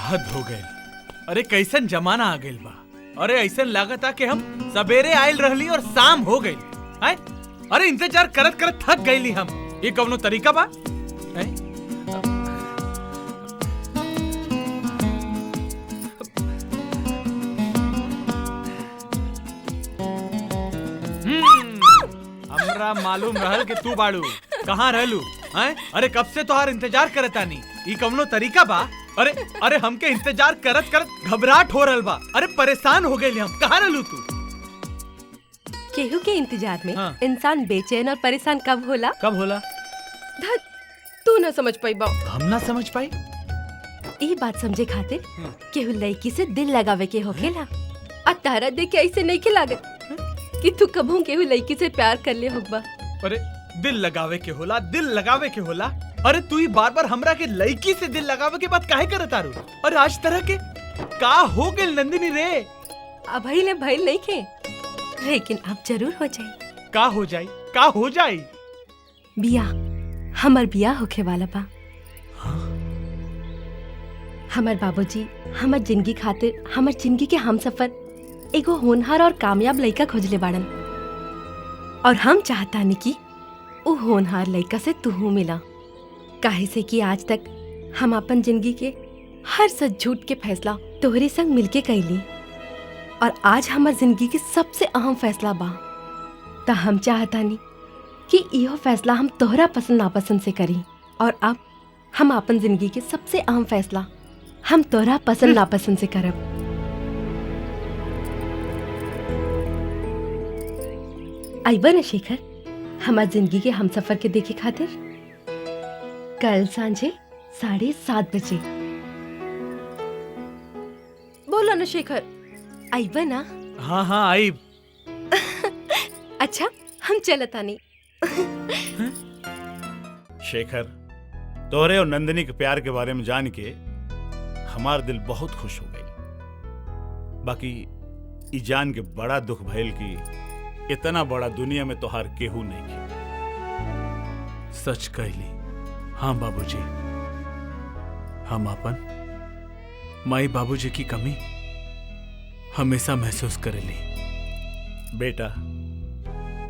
हद हो गए, अरे कैसन जमाना आ गइल बा। अरे ऐसन लागता कि हम सवेरे आयल रहली और शाम हो गई। अरे इंतजार करत करत थक गईली हम। ये कवनो तरीका बा? हमरा मालूम रहल कि तू बाड़ू। कहाँ रहलू? अरे कब से तोहार इंतजार करतानी। ई कवनो तरीका बा? अरे हमके इंतजार करत करत घबराहट हो रहल बा। अरे परेशान हो गए हम। कहाँ रहलू तू? केहू के इंतजार में इंसान बेचैन और परेशान कब होला? कब होला? तू ना समझ पाई बा। हम ना समझ पाई? ई बात समझे खातिर केहू लड़की से दिल लगावे के होखेला। और तारा देख के ऐसे नहीं लागत कि तू कबहू केहू लड़की से प्यार कर ले होगा। अरे दिल लगावे के होला, दिल लगावे के होला। अरे तू ही बार बार हमरा के लड़की से दिल लगावे के बात काहे करत आरू? अरे आज तरह के का हो गइल नंदिनी रे? अभी ले भइल नहीं के, लेकिन अब जरूर हो जाई। का हो जाई? का हो जाई? बियाह, हमर बियाह होखे वाला बा। हमर बाबूजी हमर जिंदगी खातिर, हमर जिंदगी के हमसफर एगो होनहार और कामयाब लड़का खोजले बाड़न। और हम चाहतानी कि वो होनहार लड़का से तू मिला। काहे से कि आज तक हम अपन जिंदगी के हर सच झूठ के फैसला तोहरे संग मिलके कैली। और आज हमार जिंदगी के सबसे अहम फैसला बा। त हम चाहतानी कि इहो फैसला हम तोहरा पसंद नापसंद से करी। और अब हम अपन जिंदगी के सबसे अहम फैसला हम तोहरा पसंद नापसंद से करब। आइबा ना शेखर हमार जिंदगी के हमसफर के देखे खातिर? कल सांझे 7:30 बजे। बोलो ना शेखर, आइबा ना? हाँ हाँ आइब। अच्छा हम चलतानी। शेखर, तोहरे और नंदिनी के प्यार के बारे में जान के हमार दिल बहुत खुश हो गई। बाकी ई जान के बड़ा दुख भइल कि इतना बड़ा दुनिया में तोहार केहू नहीं के। सच कहली। हाँ बाबूजी, हम अपन माई बाबूजी की कमी हमेशा महसूस करेली। बेटा,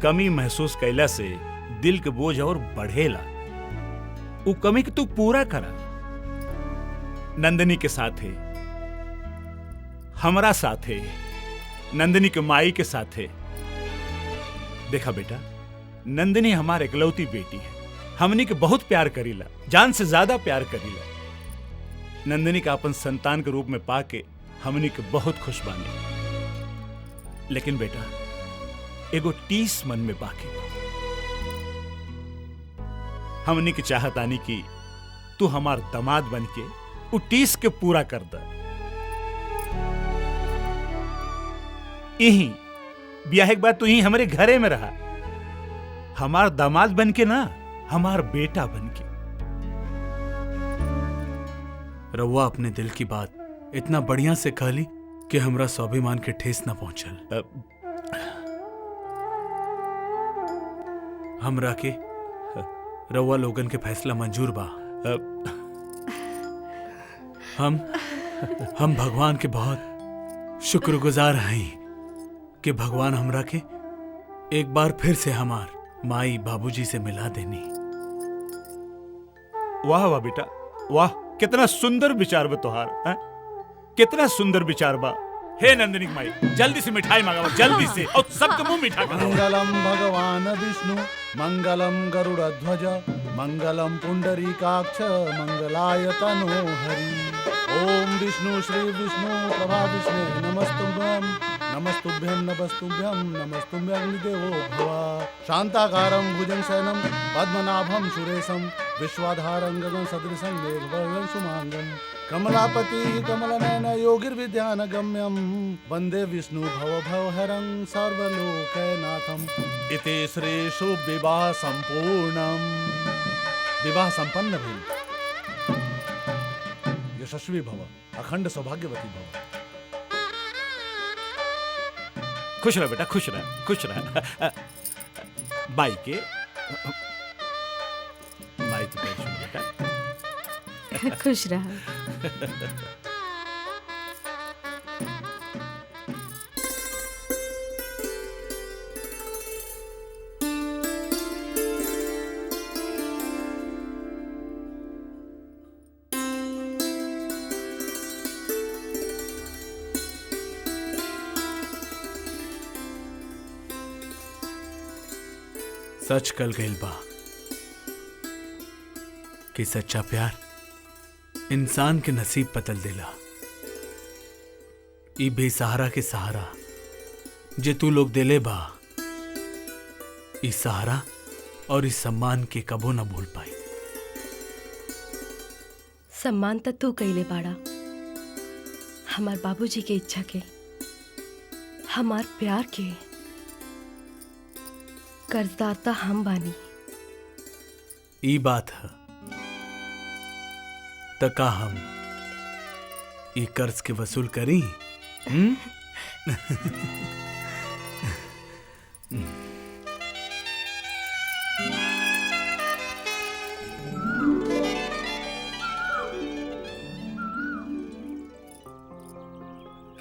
कमी महसूस कैला से दिल के बोझ और बढ़ेला। वो कमी के तू पूरा करा। नंदिनी के साथे, हमरा साथे, नंदिनी के माई के साथे। देखा बेटा, नंदिनी हमारे इकलौती बेटी है। हमनी के बहुत प्यार करीला, जान से ज्यादा प्यार करीला। नंदिनी का अपन संतान के रूप में पाके हमनी के बहुत खुश बानी। लेकिन बेटा, एगो टीस मन में बाकी बा। हमनी के चाहत आनी कि तू हमार दामाद बन के उ टीस के पूरा कर द। यही ब्याह के बाद तू ही हमारे घरे में रहा, हमार दामाद बन के ना, हमार बेटा बन के। रउआ अपने दिल की बात इतना बढ़िया से कहली कि हमरा स्वाभिमान के ठेस न पहुंचल। हमरा के रउआ लोगन के फैसला मंजूर बा। हम भगवान के बहुत शुक्रगुजार हैं कि भगवान हमरा के एक बार फिर से हमार माई बाबूजी से मिला देनी। वाह वाह बेटा, वाह, कितना सुंदर विचार बा तोहार। कितना सुंदर विचार बा। हे नंदिनी माई, जल्दी से मिठाई मंगाओ, जल्दी से, और सबके मुंह मीठा करो। मंगलम भगवान विष्णु, मंगलम गरुड़ध्वज, मंगलम पुंडरीकाक्ष, मंगलाय तनो हरि। ओम विष्णु श्री विष्णु प्रभा विष्णु नमस्तुभ्यं नमस्तुभ्यं नमस्तुभ्यं नमस्तुभ्यं देवो भव। शांताकारं भुजंगशयनं पद्मनाभं सुरेशं विश्वाधारं गगन सदृशं मेघवर्णं शुभांगं कमलापति कमलनयन योगिर्विद्यानगम्यं वंदे विष्णु भवभयहरं सर्वलोकनाथं। इति श्री शुभ विवाह संपूर्णम। विवाह संपन्न भइल। यशस्वी भव, अखंड सौभाग्यवती भव। खुश रह बेटा, खुश रह, खुश रह। बाई के पैर छू बेटा। खुश रहा। सच कल गइल बा कि सच्चा प्यार इंसान के नसीब बदल देला। ई बेसहारा के सहारा जे तू लोग देले बा, ई सहारा और इस सम्मान के कबो न भूल पाई। सम्मान तो तू कइले बाड़ा, हमार बाबूजी के इच्छा के, हमार प्यार के कर्जदाता हम बानी। ई बात है त का हम ई कर्ज के वसूल करी?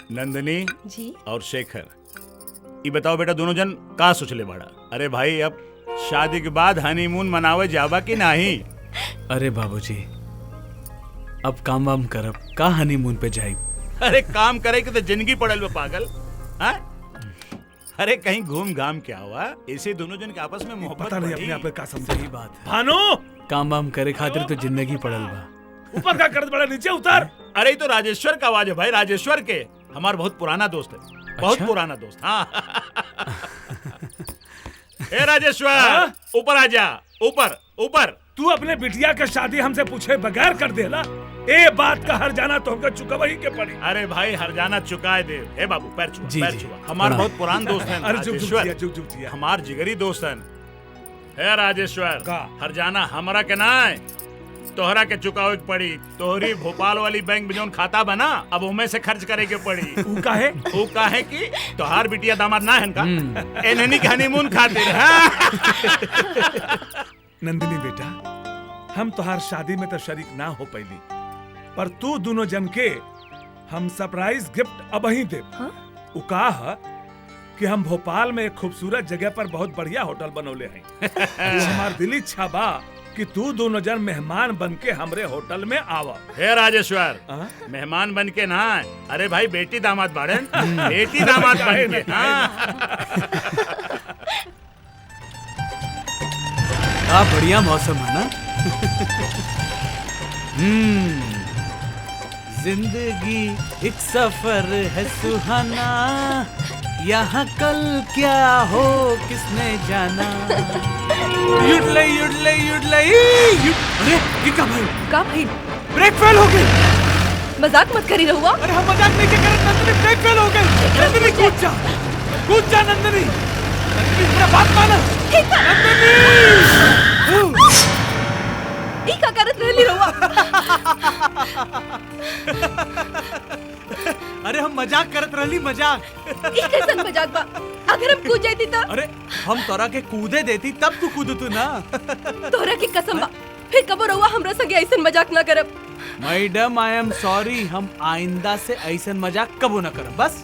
नंदिनी जी और शेखर, ये बताओ बेटा दोनों जन का सोचले बाड़ा? अरे भाई अब शादी के बाद हनीमून मनावे जावा कि नहीं? अरे बाबूजी, अब काम वाम करब का हनीमून पे जाइब? अरे काम करे कि तो जिंदगी पड़ल बा पागल। हाँ? अरे कहीं घूम घाम के आवा, ऐसे दोनों जन के आपस में मोहब्बत पता नहीं बढ़ी। अपने आप में का समझ। सही बात है। भानु काम वाम करे खातिर तो जिंदगी पड़ल बा। ऊपर का कर्ज बड़ा, नीचे उतार। अरे ये तो राजेश्वर का आवाज है भाई, राजेश्वर के, हमारा बहुत पुराना दोस्त है। बहुत पुराना दोस्त। हाँ। ए राजेश्वर, ऊपर आजा, ऊपर ऊपर। तू अपने बिटिया के शादी हमसे पूछे बगैर कर देला, ए बात का हर जाना तो हमका चुका वही के पड़ी। अरे भाई हर जाना चुकाए दे। ए बाबू पैर छुआ, जी, पैर जी। छुआ। हमारा प्रणाम। बहुत पुराना दोस्त है अरे जुग जुग राजेश्वर, जिया, जुग जुग जिया। हमार जिगरी दोस्त है। हे राजेश्वर, का? हर जाना हमरा के ना तोहरा के चुकावे के पड़ी। तोहरी भोपाल वाली बैंक में जौन खाता बना, अब उमे से खर्च करे के पड़ी। ऊ काहे? ऊ काहे कि तोहार बिटिया दामाद ना है का, एनहनी के हनीमून खातिर। हाँ? नंदिनी बेटा, हम तोहार शादी में तो शरीक ना हो पैली, पर तू दोनों जन के हम सरप्राइज गिफ्ट अब ही दे। ऊ का है कि हम भोपाल में एक खूबसूरत जगह पर बहुत बढ़िया होटल बनौले हैं। वो हमार दिली इच्छा बा कि तू दोनों जन मेहमान बन के हमरे होटल में आवा। हे राजेश्वर, मेहमान बन के ना, अरे भाई बेटी दामाद बाड़न, बेटी दामाद बन के। का बढ़िया मौसम है ना। जिंदगी एक सफर है सुहाना, यहाँ कल क्या हो किसने जाना। युडले युडले युडले अरे ये क्या भाई? का भाई? ब्रेक फेल हो गई। मजाक मत करी रहुआ। अरे हम मजाक नहीं कर रहे, नंदिनी ब्रेक फेल हो गई। नंदिनी कूद जा, कूद जा नंदिनी। नंदिनी मेरा बात माना। ई का करत रहली रहुआ? अरे हम मजाक करत रहली, मजाक। ई कैसन मजाक बा? अगर हम कूद जाती तो? अरे हम तोरा के कूदे देती तब तू कूदतू ना। तोहरा की कसम बा, फिर कबो रहुआ हमरा संगे ऐसन मजाक ना करब। मैडम आई एम सॉरी, हम आइंदा से ऐसन मजाक कबो ना करब बस।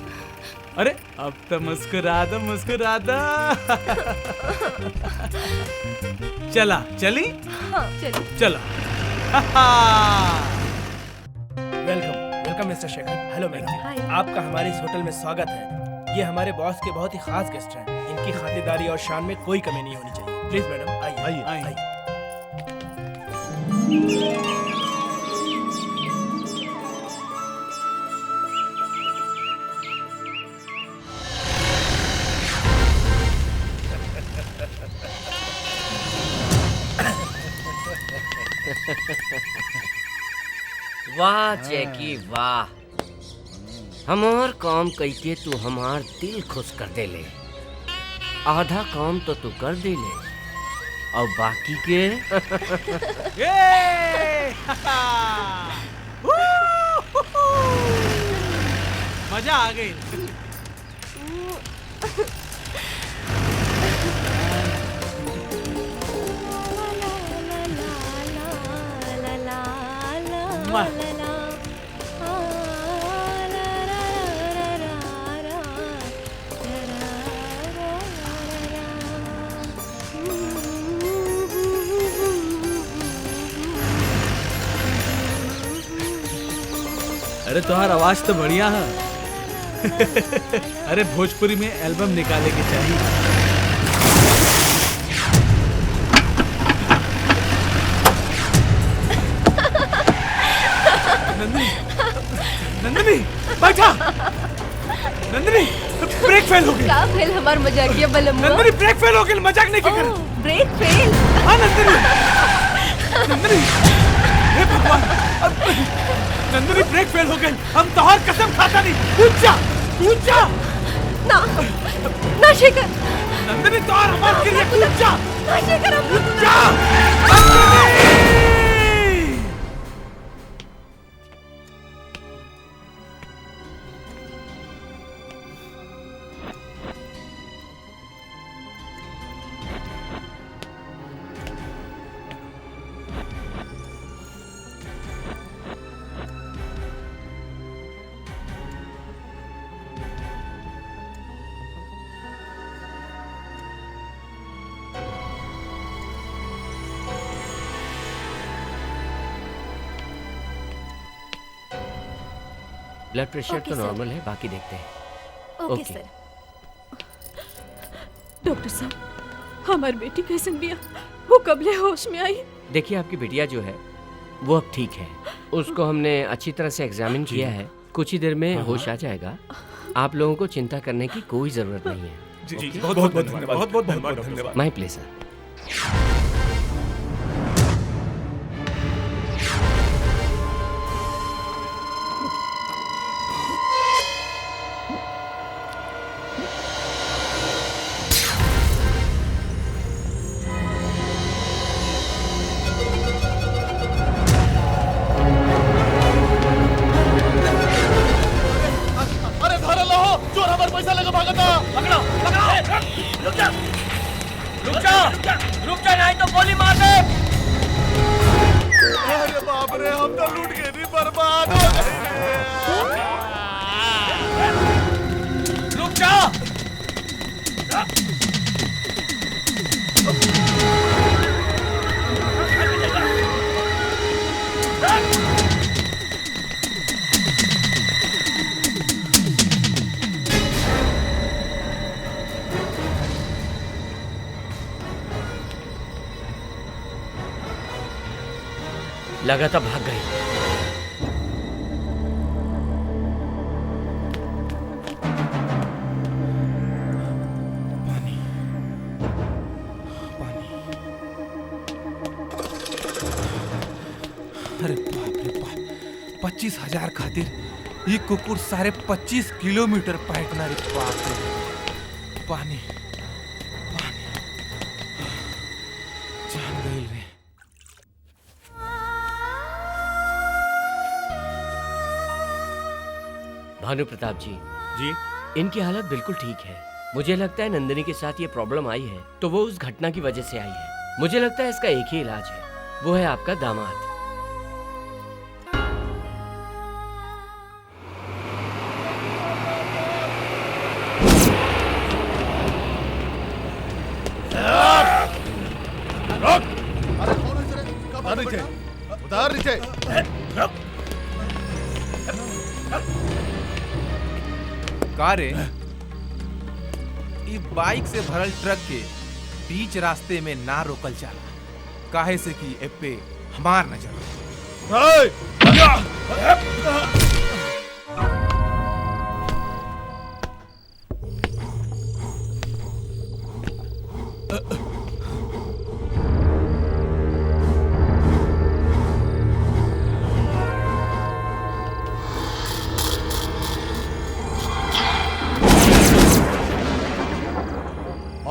अरे अब तो मुस्कुरा दो, मुस्कुरा दो। चला चली? हाँ चली। चला। Welcome welcome mister Shekhar. Hello madam, आपका हमारे इस होटल में स्वागत है। ये हमारे बॉस के बहुत ही खास गेस्ट हैं। इनकी खातिरदारी और शान में कोई कमी नहीं होनी चाहिए। प्लीज मैडम आइए आइए। वाह जैकी वाह, हमार काम कइके तू हमार दिल खुश कर दे ले। आधा काम तो तू कर दे ले और बाकी के मजा आ गई। अरे तुम्हार आवाज तो बढ़िया है। अरे भोजपुरी में एल्बम निकाले के चाहिए। का फेल हमार मजाकिया बलम्मा नंदनी ब्रेक फेल हो गई, मजाक नहीं कर। Brake fail. हाँ नंदनी, नंदनी, हे भगवान, नंदनी ब्रेक फेल हो गई। हम तोहर कसम खाता नहीं। कूद जा, कूद जा। ना ना शेखर, नंदनी तोहर हमार क्रिया, कूद जा। ना शेखर, हम कूद जा। ब्लड प्रेशर ओके, तो सर। नॉर्मल है, बाकी देखते हैं। ओके सर। डॉक्टर साहब, हमारी बेटी कैसन बिया? वो कबले होश में आई? देखिए आपकी बिटिया जो है वो अब ठीक है। उसको हमने अच्छी तरह से एग्जामिन किया है, कुछ ही देर में होश आ जाएगा। आप लोगों को चिंता करने की कोई जरूरत नहीं है। जी जी, बहुत बहुत धन्यवाद, बहुत बहुत धन्यवाद। माय प्लेजर। अरे धरे लो, चोर हमारे पैसा लेकर भागा था। पकड़ो, पकड़ो। रुक जा, रुक जा, रुक जा, नहीं तो गोली मार दे। अरे बाप रे, हम तो लूट गए, नहीं बर्बाद हो गए। रुक जा। लगा था भाग गई। अरे बाप रे बाप, 25,000 खातिर ये कुकुर सारे 25 किलोमीटर पैठना रे बाप रे। पानी पानी जान गई रे। भानु प्रताप जी, जी इनकी हालत बिल्कुल ठीक है। मुझे लगता है नंदिनी के साथ ये प्रॉब्लम आई है तो वो उस घटना की वजह से आई है। मुझे लगता है इसका एक ही इलाज है, वो है आपका दामाद। उतार नीचे, उतार नीचे। का रे, ई बाइक से भरल ट्रक के बीच रास्ते में ना रोकल जाला, काहे से कि ए पे हमार नजर।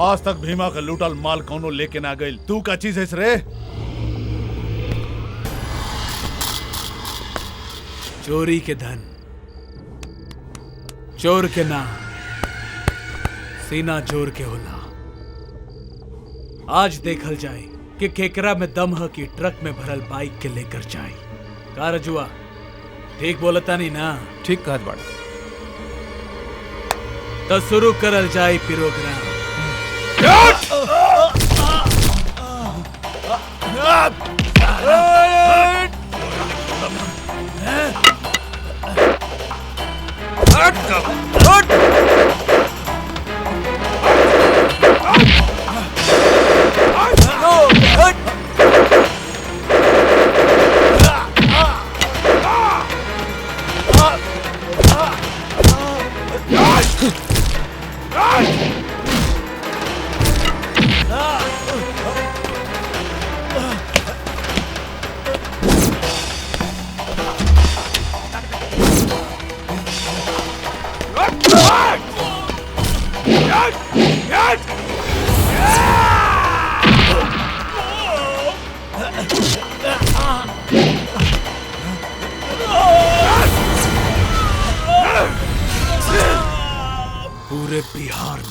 आज तक भीमा का लूटल माल कौनो लेके ना गई। तू का चीज है रे? चोरी के धन, चोर के नाम, सीना जोर के होला। आज देखल जाए कि केकरा में दम है कि ट्रक में भरल बाइक के लेकर जाए। का रजुआ, ठीक बोलता नहीं ना? ठीक कहत बाड़ा। तो शुरू करल जाए प्रोग्राम।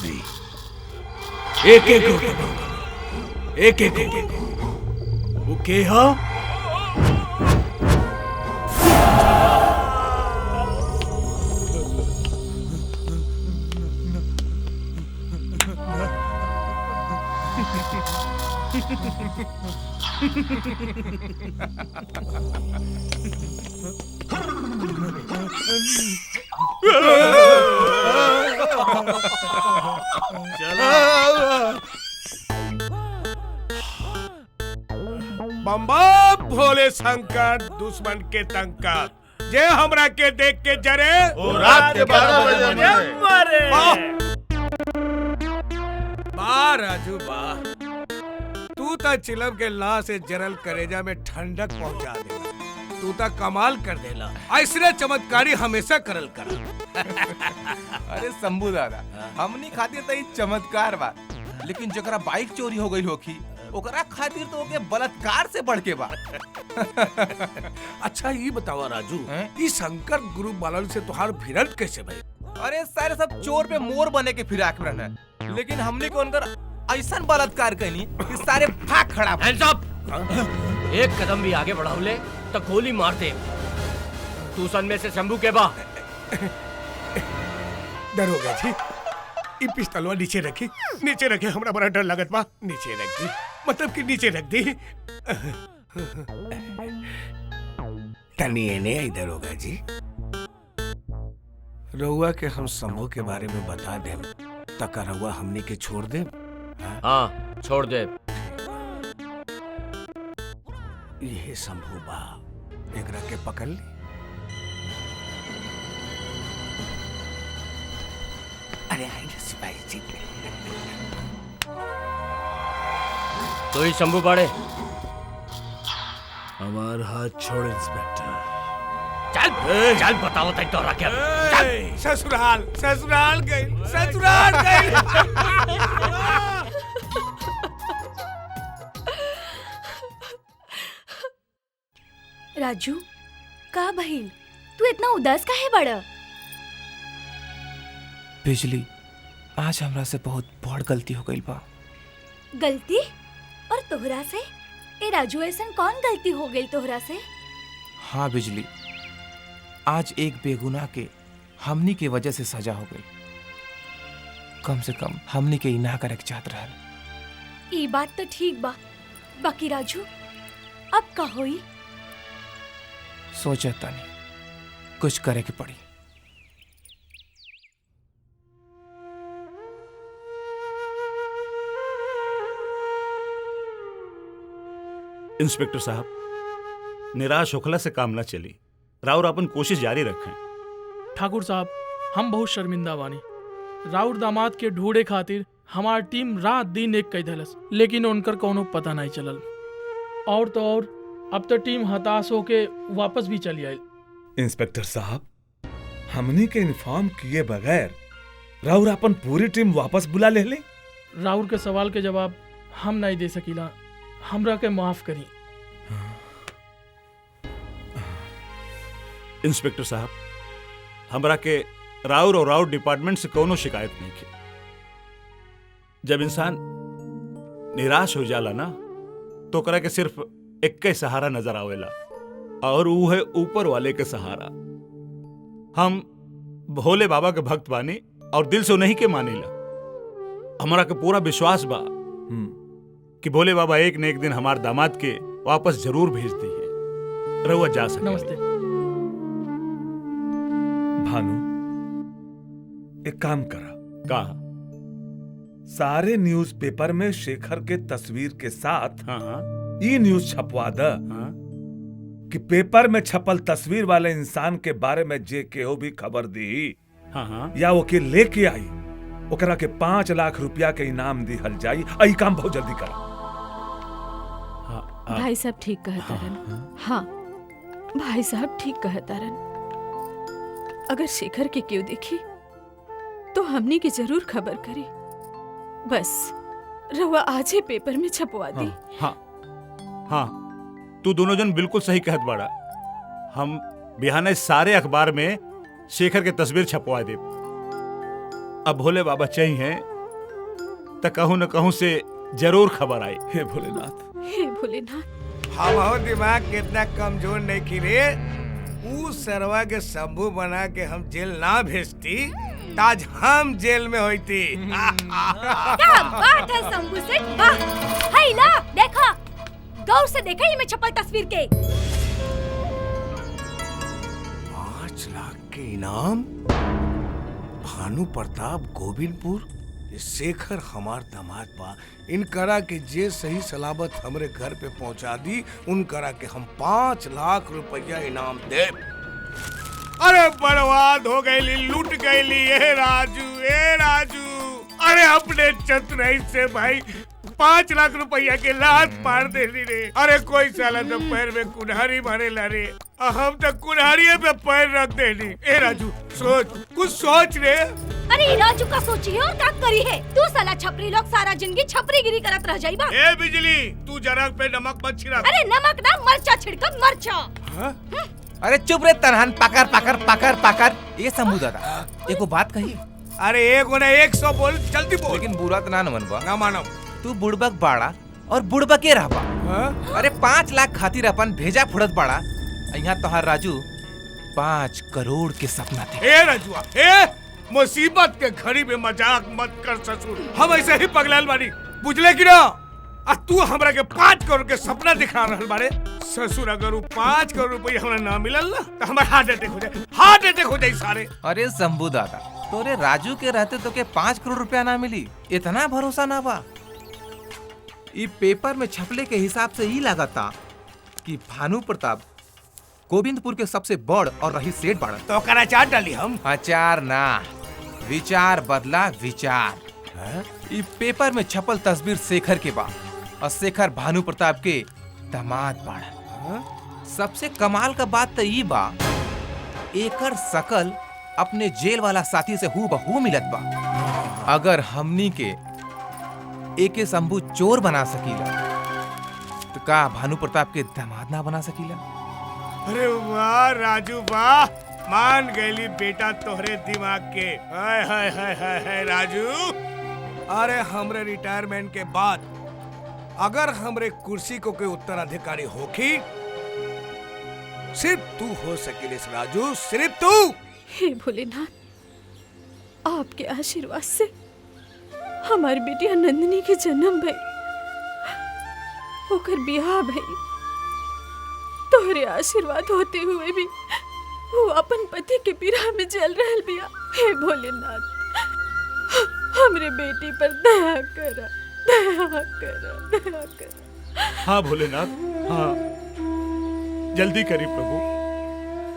दी, एक एक को दबाऊंगा, एक एक को। वो के हा? बम्बा भोले शंकर दुश्मन के टंकर, जे हमरा के देख के जरे वो रात के 12 बजे मरे। वाह राजू वाह, तू तो चिलम के ला से जरल करेजा में ठंडक पहुंचा देला। तू तो कमाल कर देला, ऐसने चमत्कारी हमेशा करल करा। अरे शंभू दादा, हमनी खातिर तो ई चमत्कार बा, लेकिन जकरा बाइक चोरी हो गई होखी ओकरा खातिर तो ओके बलात्कार से बढ़ के बा। अच्छा ये बतावा राजू, ये शंकर ग्रुप वालन से तुहार भिड़ंत कैसे भाई? अरे सारे सब चोर पे मोर बने के फिराक में रहना, लेकिन हमने को उनकर ऐसा बलात्कार कनी कि सारे भाग खड़ा। Hands up! एक कदम भी आगे बढ़ाओले तो गोली मार दे। तू सन में से शंभू के बा। दरोगा जी, ये पिस्तौलवा नीचे रखी, नीचे रखे, हमरा बड़ा डर लगत बा। नीचे रख दी, मतलब कि नीचे रख दी। तनी एने आई दरोगा जी, रउआ के हम शंभू के बारे में बता देम, तक रउआ हमने के छोड़ दे। हाँ छोड़ दे। ये शंभू बा, एकरा के पकड़ ली। अरे आई ना सिपाही जी। तो ही शंभू बाड़े। हमार हाथ छोड़ इंस्पेक्टर। चल चल बताओ तक तो रखे। ससुराल ससुराल गई, ससुराल गई। राजू, का बहिन तू इतना उदास काहे बड़ा? बिजली, आज हमरा से बहुत बड़ गलती हो गई बा। गलती? और तोहरा से? ए राजू, ऐसन कौन गलती हो गई तोहरा से? हाँ बिजली, आज एक बेगुनाह के हमनी के वजह से सजा हो गई। कम से कम हमनी के इना करे के चाहत रहल। ई बात तो ठीक बा, बाकी राजू अब का होई? सोचता नहीं, कुछ करे के पड़ी। इंस्पेक्टर साहब, निराश होखला से काम न चली, राउर अपन कोशिश जारी रखें। ठाकुर साहब, हम बहुत शर्मिंदा बानी। राउर दामाद के ढूंढे खातिर हमार टीम रात दिन एक कई धलस, लेकिन उनकर कोनो पता नहीं चलल। और तो और अब तो टीम हताश होके वापस भी चली आई। इंस्पेक्टर साहब, हमनी के इन्फॉर्म किए बगैर राउर अपन पूरी टीम वापस बुला ले ले। राउर के सवाल के जवाब हम नहीं दे सकीला, हमरा के माफ करी। इंस्पेक्टर साहब, हमरा के राउर और राउर डिपार्टमेंट से कोनो शिकायत नहीं की। जब इंसान निराश हो जाला ना, तो करा के सिर्फ एक के सहारा नजर आवेला, और वो है ऊपर वाले के सहारा। हम भोले बाबा के भक्त बानी और दिल से नहीं के मानेला। हमारा के पूरा विश्वास बा कि भोले बाबा एक न एक दिन हमार दामाद के वापस जरूर भेज दी है। रहुआ जा सकते। नमस्ते। भानु, एक काम करा। का? सारे न्यूज़पेपर में शेखर के तस्वीर के साथ ई न्यूज छपवा द कि पेपर में छपल तस्वीर वाले इंसान के बारे में जे केहू भी खबर दी या वो के लेके आई, ओकरा के 5 लाख रुपया के इनाम दिहल जाई। आई काम बहुत जल्दी करा। भाई साहब ठीक कहता रन। हाँ भाई साहब ठीक कहता रन। अगर शेखर के क्यों देखी तो हमनी के जरूर खबर करी। बस रहुआ आज ही पेपर में छपवा दी। हाँ, हाँ, तू दोनों जन बिल्कुल सही कहत बाड़ा। हम बिहाने सारे अखबार में शेखर के तस्वीर छपवा दे। अब भोले बाबा चाहिए तो कहूँ न कहूँ से जरूर खबर आई। हे भोलेनाथ, हे भोलेनाथ। हमारो दिमाग कितना कमजोर नहीं की रे। ऊ सरवा के शंभू बना के हम जेल ना भेजती, ताज हम जेल में होती। क्या बात है शंभू सेठ, वाह। हाय ला, देखा, गौर से देखा ये में छपल तस्वीर के। 5 लाख के इनाम, भानु प्रताप गोविंदपुर। शेखर हमार दामाद बा, इनकरा के जे सही सलामत हमरे घर पे पहुंचा दी, उनकरा के हम 5 लाख रुपया इनाम दे। अरे बर्बाद हो गई, लूट गई ये राजू, ए राजू। अरे अपने चतुराई से भाई 5 लाख रुपया के लात मार दे रे। अरे कोई साला तो पैर में कुल्हाड़ी मारे ला रे, हम तो कुल्हाड़िए पे पैर रख दे। ए राजू सोच, कुछ सोच रे। अरे राजू का सोची है और क्या करी है। तू साला छपरी लोग सारा जिंदगी छपरी गिरी करत रह जाइबा। ए बिजली, तू जरा पे नमक मत छिड़क। अरे नमक ना, मरचा छिड़क, मरचा। अरे चुप रे तनहन, पाकर पाकर पाकर पाकर। ये शंभू दादा एको बात कही। अरे एगो ना 100 बोल, जल्दी बोल। लेकिन बुरा तो ना मनबा। ना मानो। तू बुड़बक बाड़ा और बुड़बके रहबा। अरे 5 लाख खातिर अपन भेजा फुड़त बाड़ा। यहाँ तोहार राजू 5 करोड़ के सपना थे। ए राजुआ, ए मुसीबत के घड़ी में मजाक मत कर ससुर, हम ऐसे ही पगलाल बानी, बुझले कि ना। आ तू हमरा के 5 करोड़ के सपना दिखा रहल बारे। ससुर अगर 5 करोड़ रुपया हमरा ना मिलल ना तो हमार हार्ट अटैक हो जाए, हार्ट अटैक हो जाए सारे। अरे शंभू दादा, तोरे राजू के रहते तो के 5 करोड़ रुपया ना मिली, इतना भरोसा ना बा। ई पेपर में छपले के हिसाब से ही लगाता कि भानु प्रताप गोविंदपुर के सबसे बड़ और रही सेठ बाड़ा। तो करा चार डाली हम। अचार ना, विचार बदला विचार। ई पेपर में छपल तस्वीर शेखर के बा और शेखर भानु प्रताप के दामाद बाड़ा। सबसे कमाल का बात तो ई बा, एकर शकल अपने जेल वाला साथी से हूबहू मिलत बा। अगर हमनी के एके शंभू चोर बना सकीला तो का भानु प्रताप के दामाद ना बना सकीला? अरे वाह राजू वाह, मान गईली बेटा तोहरे दिमाग के। हाय हाय हाय हाय हाय राजू। अरे हमरे रिटायरमेंट के बाद अगर हमरे कुर्सी को कोई उत्तराधिकारी होखी, सिर्फ तू हो सकेलिस राजू, सिर्फ तू। हे भोलेनाथ, आपके आशीर्वाद से हमारी बेटिया नंदिनी के जन्म भई, होकर बियाह भई। तोहरे आशीर्वाद होते हुए भी वो अपन पति के बिरह में जल रहल बिया। हे भोलेनाथ, हमरे बेटी पर दया करा, दया करा, दया करा। हाँ भोलेनाथ, हाँ जल्दी करी प्रभु,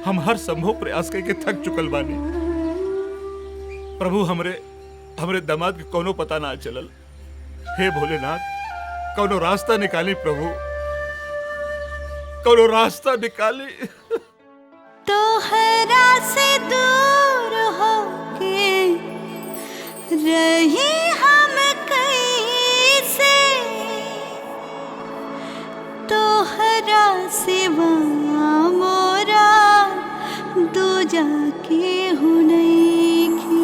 हम हर संभव प्रयास करके थक चुकल बानी। प्रभु हमरे दामाद के कोनो पता ना चलल। हे भोलेनाथ, कोनो रास्ता निकाली प्रभु, कोनो रास्ता निकाली। तोहरा से दूर होके रही हम कैसे, तोहरा सिवा मोरा दूजा के हूँ नहीं की।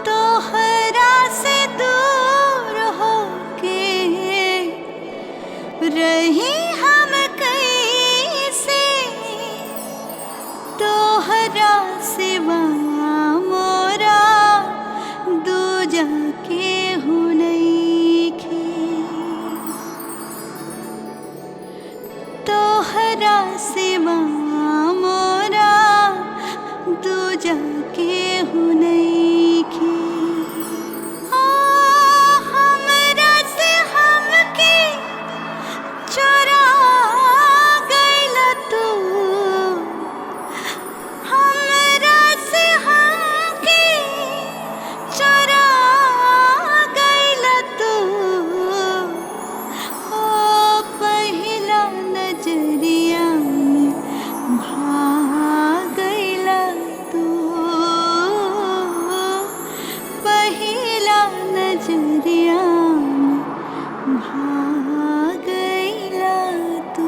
तोहरा से दूर होके रही हम कैसे, तोहरा सिवा मोरा दूजा के हूँ नहीं की। तोहरा सिवा मोरा दूजा के हूँ नहीं की। हमरा से हमके चोरा गइला तू, हमरा से हमके चोरा गइला तू। ओ पहिला नजरिया में भाग गइला तू, पहिला नजरिया में भाग गइला तू।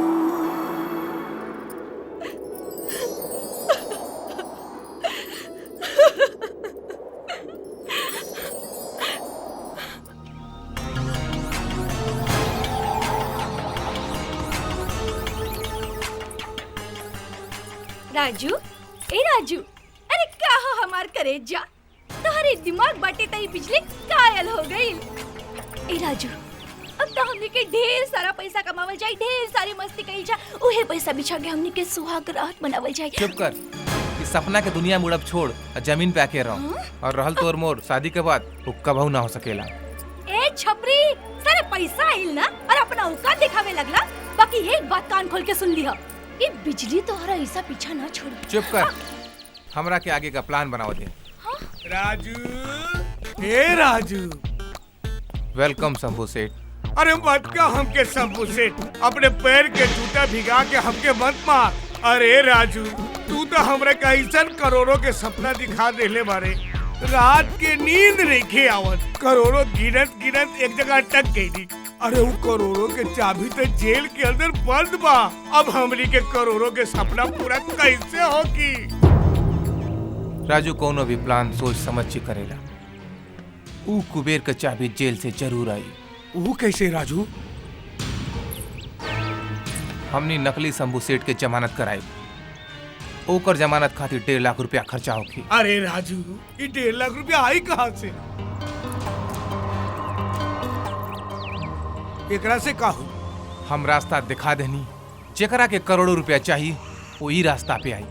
राजू, ए राजू, अरे का हो हमार करेजा, तोहरे दिमाग बाटे तई बिजली कायल हो गई। ए राजू, अब तो हमने के ढेर सारा पैसा कमावल जाए, ढेर सारी मस्ती कइल जा, उहे पैसा बिछा के हमने के सुहाग रात मनावल जाए। चुप कर, इस सपना के दुनिया में उड़ब छोड़ और जमीन पे आके रहो। और रहल तोर मोर शादी के बाद वो कबहू ना हो सकेला। ए छपरी, सारे पैसा आइल ना और अपना औकात दिखावे लगला। बाकी एक बात कान खोल के सुन लिहा, ये बिजली तोहरा ऐसा पीछा ना छोड़ी। चुप कर, हमरा के आगे का प्लान बनाओ दे। राजू, ए राजू। वेलकम शंभू सेठ। अरे मत का हमके शंभू सेठ, अपने पैर के जूता भिगा के हमके मत मार। अरे राजू, तू तो हमरा का ऐसा करोड़ों के सपना दिखा देले बारे, रात के नींद नहीं आवत। करोड़ों गिनत गिनत एक जगह अटक गई। अरे वो करोड़ों के चाबी तो जेल के अंदर बंद बा। अब हमरी के करोड़ों के सपना पूरा कैसे होगी? राजू कोनो भी प्लान सोच समझ के करेला। ऊ कुबेर का चाबी जेल से जरूर आई। वो कैसे राजू? हमने नकली शंभू सेठ के जमानत कराई। ओकर जमानत खातिर 1.5 लाख रुपया खर्चा होगी। अरे राजू, ये 1.5 लाख रुपया आई कहाँ से? एकरा से कहू हम रास्ता दिखा देनी, जेकरा के करोड़ों रुपया चाहिए वो ई रास्ता पे आई।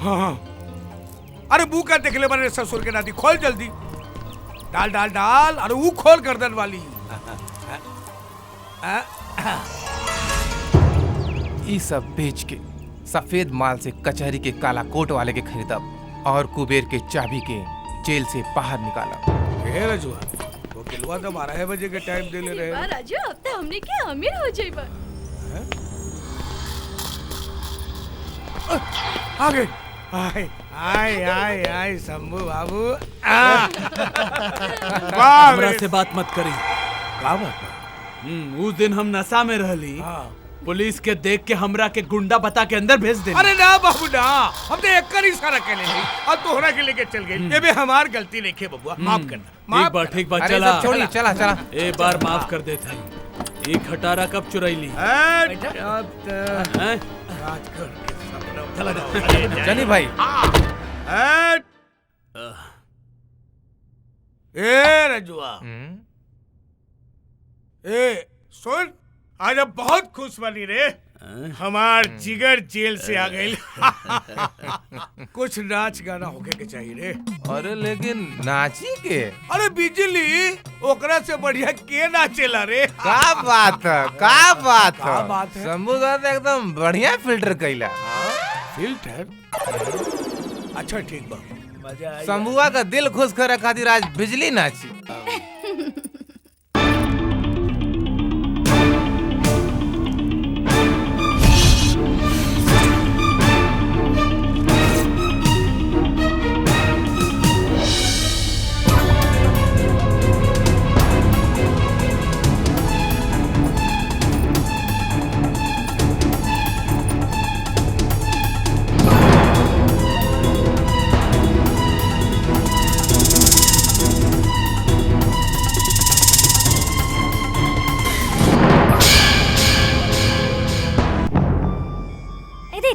हाँ, अरे बू का देखले बारे ससुर के नाती, खोल जल्दी। डाल डाल डाल, अरे वो खोल गर्दन वाली। ई सब बेच के सफेद माल से कचहरी के काला कोट वाले के खरीदब और कुबेर के चाबी के जेल से बाहर निकालब। हे रजुआ, वो किलवा तो 12 बजे के टाइम देले रहे। वाह राजू, अब तो हमने के अमीर हो जाइबा। आ गए। आए आए आए आए शंभू बाबू। हमरा से बात मत करी। का बात? उस दिन हम नशा में रहली, पुलिस के देख के हमरा के गुंडा बता के अंदर भेज दे। अरे ना बाबू ना, हम तो एक इशारा कर ले और तोहरा के लेके चल गए। ये भी हमार गलती नहीं खे बबुआ, माफ करना। ठीक बात अरे चला सब छोड़िए, चला चला। एक बार माफ कर देते हैं। ये खटारा कब चुरैली? चली भाई। ए रजुआ, ए सुन, आज अब बहुत खुश बनी रे। हमार जिगर जेल से आ गई। कुछ नाच गाना होके के चाहिए रे। अरे लेकिन नाची के? अरे बिजली, ओकरा से बढ़िया के नाचेला रे। का बात है, का बात का बात है? शंभू दादा एकदम बढ़िया फिल्टर कैला। फिल्टर? अच्छा ठीक बा। शंभुआ का दिल खुश करे खातिर आज बिजली नाची।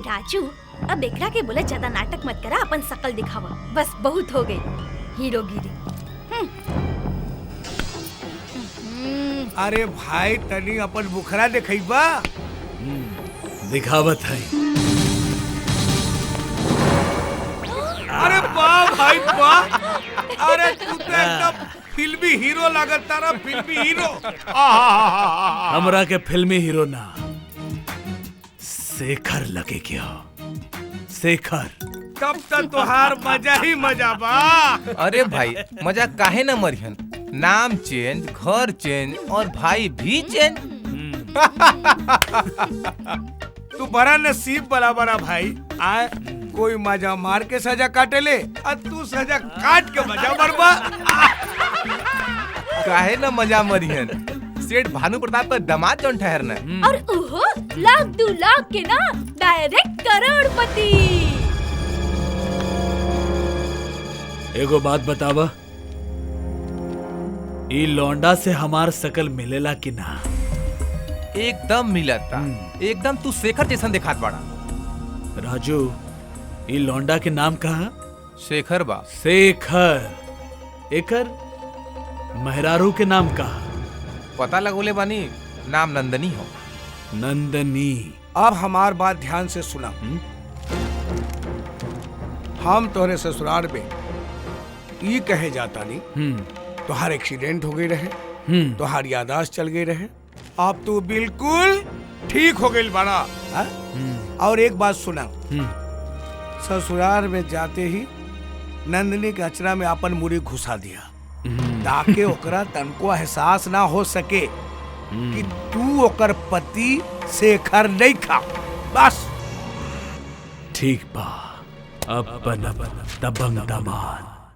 राजू, अब एकरा के बोले ज्यादा नाटक मत करा, अपन शकल दिखावा, बस बहुत हो गई हीरोगिरी। अरे भाई, तनी अपन बुखरा देखइबा। दिखावत है। अरे वाह भाई वाह, अरे तू तो एकदम फिल्मी हीरो लागत तारा, फिल्मी हीरो। हमरा के फिल्मी हीरो ना, शेखर लगे क्या? शेखर। तब तक तोहार मजा ही मजा बा। अरे भाई, मजा काहे न मरियन, नाम चेंज, घर चेंज और भाई भी चेंज। तू बड़ा नसीब वाला बड़ा भाई। आए कोई मजा मार के सजा काटे ले, और तू सजा काट के मजा मरबा। काहे न मजा मरियन, सेठ भानु प्रताप का दामाद जौन ठहरना। और ओहो, 1-2 लाख के ना, डायरेक्ट करोड़पति। एगो बात बतावा, ई लौंडा से हमार शकल मिलेला कि ना? एकदम मिलता, एकदम तू शेखर जैसन दिखात बाड़ा। राजू, ये लौंडा के नाम कहा? शेखर बा। शेखर। एकर मेहरारू के नाम कहा? पता लगोले बानी, नाम नंदनी हो। नंदनी। अब हमार बात ध्यान से सुना। हम तोहरे ससुराल में ये कहे जाता नहीं तोहार एक्सीडेंट हो गई रहे, तोहार यादाश्त चल गई रहे, अब तू बिल्कुल ठीक हो गई बड़ा। और एक बात सुना, ससुराल में जाते ही नंदनी के अचरा में अपन मुरी घुसा दिया ताकि ओकरा तनको एहसास ना हो सके कि तू ओकर पति शेखर नहीं खा। बस ठीक बा। अब दबंग दमाद।